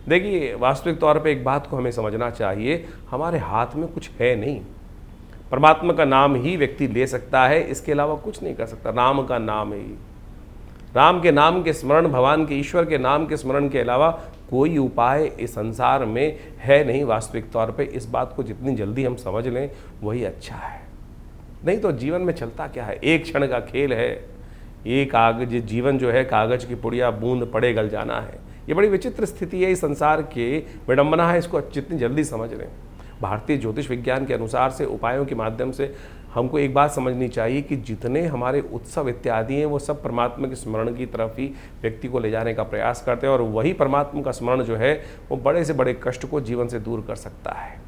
देखिए, वास्तविक तौर पे एक बात को हमें समझना चाहिए, हमारे हाथ में कुछ है नहीं। परमात्मा का नाम ही व्यक्ति ले सकता है, इसके अलावा कुछ नहीं कर सकता। राम का नाम ही, राम के नाम के स्मरण, भगवान के ईश्वर के नाम के स्मरण के अलावा कोई उपाय इस संसार में है नहीं। वास्तविक तौर पे इस बात को जितनी जल्दी हम समझ लें वही अच्छा है। नहीं तो जीवन में चलता क्या है, एक क्षण का खेल है। ये कागज जीवन जो है कागज की पुड़िया, बूंद पड़े गल जाना है। ये बड़ी विचित्र स्थिति है, इस संसार की विडंबना है, इसको जितनी जल्दी समझ लें। भारतीय ज्योतिष विज्ञान के अनुसार से उपायों के माध्यम से हमको एक बात समझनी चाहिए कि जितने हमारे उत्सव इत्यादि हैं वो सब परमात्मा के स्मरण की तरफ ही व्यक्ति को ले जाने का प्रयास करते हैं, और वही परमात्मा का स्मरण जो है वो बड़े से बड़े कष्ट को जीवन से दूर कर सकता है।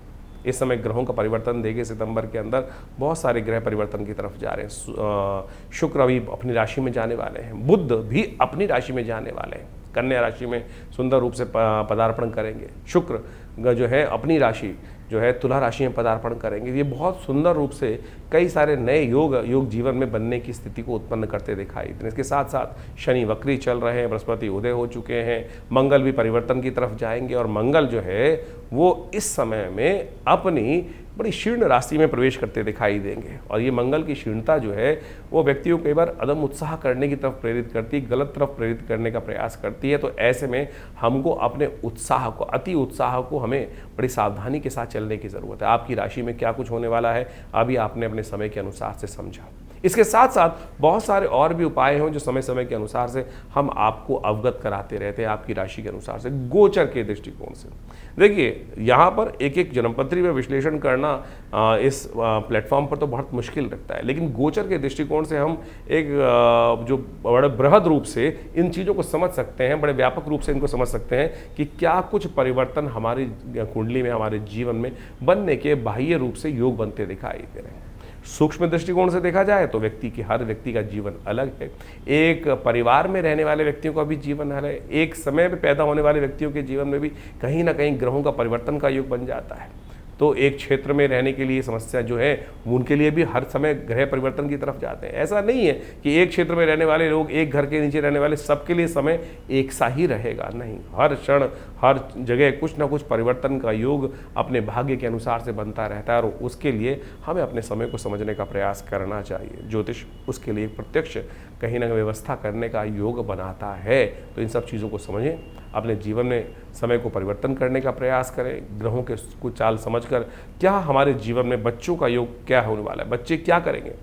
इस समय ग्रहों का परिवर्तन देखिए, सितंबर के अंदर बहुत सारे ग्रह परिवर्तन की तरफ जा रहे हैं। शुक्र अभी अपनी राशि में जाने वाले हैं, बुध भी अपनी राशि में जाने वाले हैं, कन्या राशि में सुंदर रूप से पदार्पण करेंगे। शुक्र जो है अपनी राशि जो है तुला राशि में पदार्पण करेंगे। ये बहुत सुंदर रूप से कई सारे नए योग जीवन में बनने की स्थिति को उत्पन्न करते दिखाई देते हैं। इसके साथ साथ शनि वक्री चल रहे हैं, बृहस्पति उदय हो चुके हैं, मंगल भी परिवर्तन की तरफ जाएंगे, और मंगल जो है वो इस समय में अपनी बड़ी शीर्ण राशि में प्रवेश करते दिखाई देंगे। और ये मंगल की शीर्णता जो है वो व्यक्तियों को कई बार अदम उत्साह करने की तरफ प्रेरित करती है, गलत तरफ प्रेरित करने का प्रयास करती है। तो ऐसे में हमको अपने उत्साह को, अति उत्साह को हमें बड़ी सावधानी के साथ चलने की ज़रूरत है। आपकी राशि में क्या कुछ होने वाला है अभी आपने अपने समय के अनुसार से समझा। इसके साथ साथ बहुत सारे और भी उपाय हैं जो समय समय के अनुसार से हम आपको अवगत कराते रहते हैं, आपकी राशि के अनुसार से, गोचर के दृष्टिकोण से। देखिए, यहाँ पर एक एक जन्मपत्री में विश्लेषण करना इस प्लेटफॉर्म पर तो बहुत मुश्किल लगता है, लेकिन गोचर के दृष्टिकोण से हम एक जो बड़े बृहद रूप से इन चीज़ों को समझ सकते हैं, बड़े व्यापक रूप से इनको समझ सकते हैं कि क्या कुछ परिवर्तन हमारी कुंडली में, हमारे जीवन में बनने के बाह्य रूप से योग बनते दिखाई दे रहे हैं। सूक्ष्म दृष्टिकोण से देखा जाए तो हर व्यक्ति का जीवन अलग है। एक परिवार में रहने वाले व्यक्तियों का भी जीवन अलग है, एक समय में पैदा होने वाले व्यक्तियों के जीवन में भी कहीं ना कहीं ग्रहों का परिवर्तन का योग बन जाता है। तो एक क्षेत्र में रहने के लिए समस्या जो है उनके लिए भी हर समय ग्रह परिवर्तन की तरफ जाते हैं। ऐसा नहीं है कि एक क्षेत्र में रहने वाले लोग, एक घर के नीचे रहने वाले सबके लिए समय एक सा ही रहेगा, नहीं। हर क्षण हर जगह कुछ ना कुछ परिवर्तन का योग अपने भाग्य के अनुसार से बनता रहता है, और उसके लिए हमें अपने समय को समझने का प्रयास करना चाहिए। ज्योतिष उसके लिए प्रत्यक्ष कहीं ना कहीं व्यवस्था करने का योग बनाता है। तो इन सब चीज़ों को समझें, अपने जीवन में समय को परिवर्तन करने का प्रयास करें, ग्रहों के कुछ चाल समझकर क्या हमारे जीवन में बच्चों का योग क्या होने वाला है, बच्चे क्या करेंगे,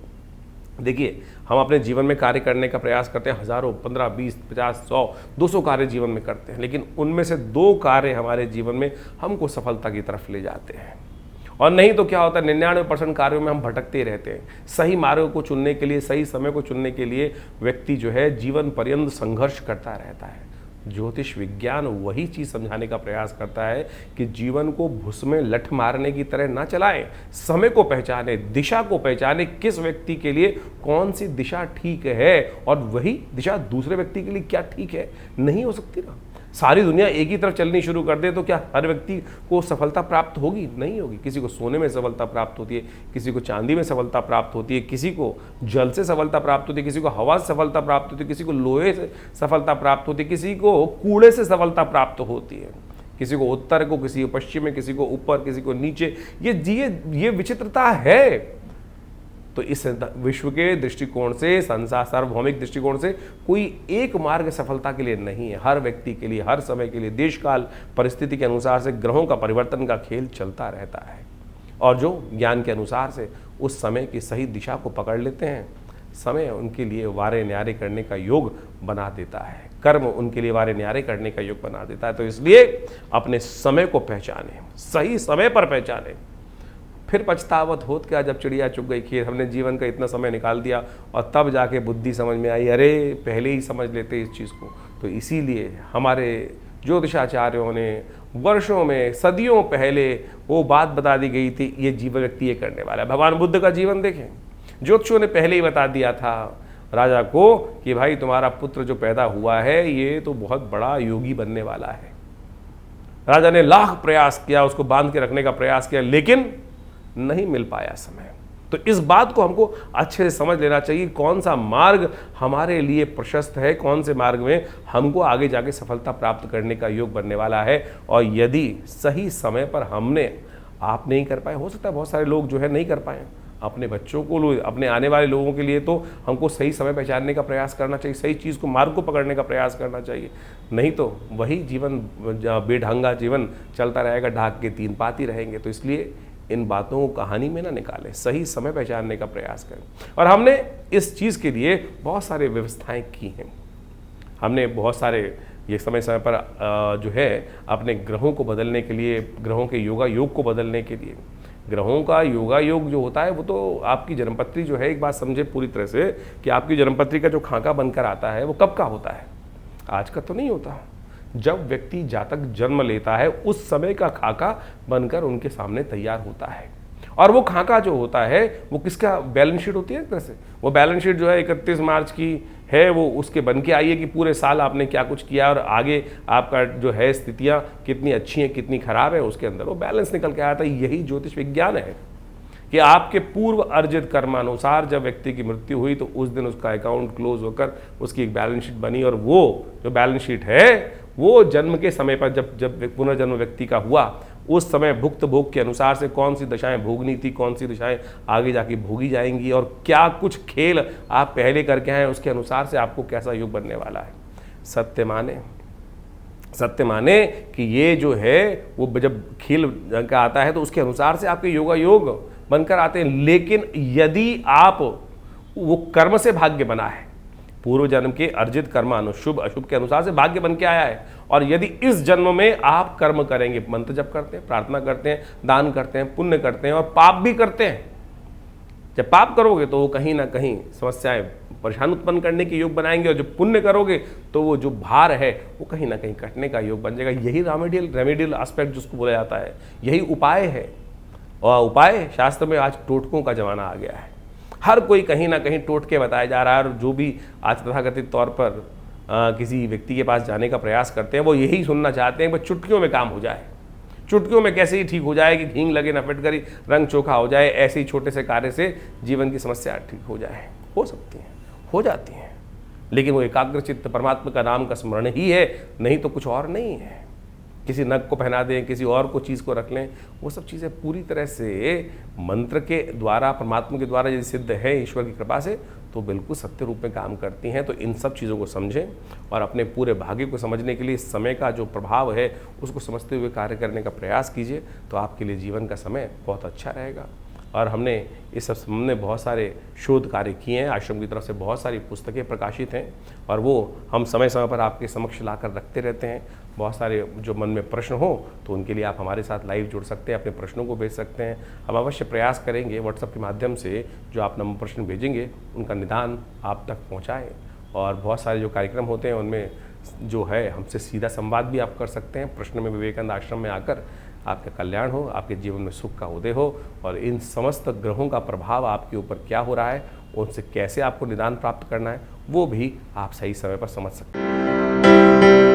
देखिए, हम अपने जीवन में कार्य करने का प्रयास करते हैं, हज़ारों, 15, 20, 50, 100, 200 कार्य जीवन में करते हैं, लेकिन उनमें से 2 कार्य हमारे जीवन में हमको सफलता की तरफ ले जाते हैं। और नहीं तो क्या होता है, 99% कार्यों में हम भटकते ही रहते हैं। सही मार्ग को चुनने के लिए, सही समय को चुनने के लिए व्यक्ति जो है जीवन पर्यंत संघर्ष करता रहता है। ज्योतिष विज्ञान वही चीज़ समझाने का प्रयास करता है कि जीवन को भुस में लठ मारने की तरह ना चलाएं, समय को पहचाने, दिशा को पहचाने, किस व्यक्ति के लिए कौन सी दिशा ठीक है और वही दिशा दूसरे व्यक्ति के लिए क्या ठीक है। नहीं हो सकती ना। सारी दुनिया एक ही तरफ चलनी शुरू कर दे तो क्या हर व्यक्ति को सफलता प्राप्त होगी? नहीं होगी। किसी को सोने में सफलता प्राप्त होती है, किसी को चांदी में सफलता प्राप्त होती है, किसी को जल से सफलता प्राप्त होती है, किसी को हवा से सफलता प्राप्त होती है, किसी को लोहे से सफलता प्राप्त होती है, किसी को कूड़े से सफलता प्राप्त होती है, किसी को उत्तर को, किसी को पश्चिम में, किसी को ऊपर, किसी को नीचे। ये विचित्रता है। तो इस विश्व के दृष्टिकोण से, संसार सार्वभौमिक दृष्टिकोण से कोई एक मार्ग सफलता के लिए नहीं है। हर व्यक्ति के लिए, हर समय के लिए, देश काल परिस्थिति के अनुसार से ग्रहों का परिवर्तन का खेल चलता रहता है। और जो ज्ञान के अनुसार से उस समय की सही दिशा को पकड़ लेते हैं, समय उनके लिए वारे न्यारे करने का योग बना देता है, कर्म उनके लिए वारे न्यारे करने का योग बना देता है। तो इसलिए अपने समय को पहचाने, सही समय पर पहचाने। फिर पछतावत होत क्या जब चिड़िया चुग गई खेत। हमने जीवन का इतना समय निकाल दिया और तब जाके बुद्धि समझ में आई, अरे पहले ही समझ लेते इस चीज़ को। तो इसीलिए हमारे ज्योतिषाचार्यों ने वर्षों में, सदियों पहले वो बात बता दी गई थी, ये जीवन व्यक्ति ये करने वाला है। भगवान बुद्ध का जीवन देखें, ज्योतिषों ने पहले ही बता दिया था राजा को कि भाई तुम्हारा पुत्र जो पैदा हुआ है ये तो बहुत बड़ा योगी बनने वाला है। राजा ने लाख प्रयास किया, उसको बांध के रखने का प्रयास किया, लेकिन नहीं मिल पाया समय। तो इस बात को हमको अच्छे से समझ लेना चाहिए, कौन सा मार्ग हमारे लिए प्रशस्त है, कौन से मार्ग में हमको आगे जाके सफलता प्राप्त करने का योग बनने वाला है। और यदि सही समय पर आप नहीं कर पाए, हो सकता है बहुत सारे लोग जो है नहीं कर पाए, अपने बच्चों को, अपने आने वाले लोगों के लिए तो हमको सही समय पहचानने का प्रयास करना चाहिए, सही चीज़ को, मार्ग को पकड़ने का प्रयास करना चाहिए। नहीं तो वही जीवन, बेढंगा जीवन चलता रहेगा, ढाक के 3 पाती रहेंगे। तो इसलिए इन बातों को कहानी में ना निकालें, सही समय पहचानने का प्रयास करें। और हमने इस चीज़ के लिए बहुत सारे व्यवस्थाएं की हैं। हमने बहुत सारे ये समय समय पर जो है अपने ग्रहों को बदलने के लिए, ग्रहों के योगा योग को बदलने के लिए, ग्रहों का योगा योग जो होता है वो तो आपकी जन्मपत्री जो है, एक बात समझे पूरी तरह से कि आपकी जन्मपत्री का जो खाका बनकर आता है वो कब का होता है? आज का तो नहीं होता। जब व्यक्ति जातक जन्म लेता है उस समय का खाका बनकर उनके सामने तैयार होता है। और वो खाका जो होता है वो किसका बैलेंस शीट होती है? एक तरह से वो बैलेंस शीट जो है 31 मार्च की है, वो उसके बन के आई है कि पूरे साल आपने क्या कुछ किया और आगे आपका जो है स्थितियाँ कितनी अच्छी हैं, कितनी खराब है, उसके अंदर वो बैलेंस निकल के आता है। यही ज्योतिष विज्ञान है कि आपके पूर्व अर्जित कर्मानुसार जब व्यक्ति की मृत्यु हुई तो उस दिन उसका अकाउंट क्लोज होकर उसकी एक बैलेंस शीट बनी। और वो जो बैलेंस शीट है वो जन्म के समय पर जब पुनर्जन्म व्यक्ति का हुआ उस समय भुक्त भोग के अनुसार से कौन सी दशाएं भोगनी थी, कौन सी दशाएं आगे जाके भोगी जाएंगी और क्या कुछ खेल आप पहले करके आए उसके अनुसार से आपको कैसा योग बनने वाला है। सत्य माने कि ये जो है वो जब खेल का आता है तो उसके अनुसार से आपके योगा योग बनकर आते हैं। लेकिन यदि आप वो कर्म से भाग्य बना है, पूर्व जन्म के अर्जित कर्म अनुशुभ अशुभ के अनुसार से भाग्य बन के आया है, और यदि इस जन्म में आप कर्म करेंगे, मंत्र जप करते हैं, प्रार्थना करते हैं, दान करते हैं, पुण्य करते हैं और पाप भी करते हैं, जब पाप करोगे तो वो कहीं ना कहीं समस्याएं, परेशान उत्पन्न करने के योग बनाएंगे, और जब पुण्य करोगे तो वो जो भार है वो कहीं ना कहीं कटने का योग बन जाएगा। यही रेमेडियल एस्पेक्ट जिसको बोला जाता है, यही उपाय है। और उपाय शास्त्र में आज टोटकों का जमाना आ गया है, हर कोई कहीं ना कहीं टोटके बताया जा रहा है। और जो भी आज तथाकथित तौर पर किसी व्यक्ति के पास जाने का प्रयास करते हैं वो यही सुनना चाहते हैं कि चुटकियों में काम हो जाए, चुटकियों में कैसे ही ठीक हो जाए कि घींग लगे न फिटकरी रंग चोखा हो जाए, ऐसे ही छोटे से कार्य से जीवन की समस्या ठीक हो जाए। हो सकती हैं, हो जाती हैं, लेकिन वो एकाग्रचित्त परमात्मा का नाम का स्मरण ही है, नहीं तो कुछ और नहीं है। किसी नग को पहना दें, किसी और को चीज़ को रख लें, वो सब चीज़ें पूरी तरह से मंत्र के द्वारा, परमात्मा के द्वारा यदि सिद्ध है ईश्वर की कृपा से, तो बिल्कुल सत्य रूप में काम करती हैं। तो इन सब चीज़ों को समझें और अपने पूरे भाग्य को समझने के लिए समय का जो प्रभाव है उसको समझते हुए कार्य करने का प्रयास कीजिए, तो आपके लिए जीवन का समय बहुत अच्छा रहेगा। और हमने इस संबंध में बहुत सारे शोध कार्य किए हैं। आश्रम की तरफ से बहुत सारी पुस्तकें प्रकाशित हैं और वो हम समय समय पर आपके समक्ष लाकर रखते रहते हैं। बहुत सारे जो मन में प्रश्न हो तो उनके लिए आप हमारे साथ लाइव जुड़ सकते हैं, अपने प्रश्नों को भेज सकते हैं। हम अवश्य प्रयास करेंगे व्हाट्सएप के माध्यम से जो आप नंबर प्रश्न भेजेंगे उनका निदान आप तक पहुँचाएँ। और बहुत सारे जो कार्यक्रम होते हैं उनमें जो है हमसे सीधा संवाद भी आप कर सकते हैं। प्रश्न में विवेकानंद आश्रम में आकर आपका कल्याण हो, आपके जीवन में सुख का उदय हो और इन समस्त ग्रहों का प्रभाव आपके ऊपर क्या हो रहा है, उनसे कैसे आपको निदान प्राप्त करना है, वो भी आप सही समय पर समझ सकते हैं।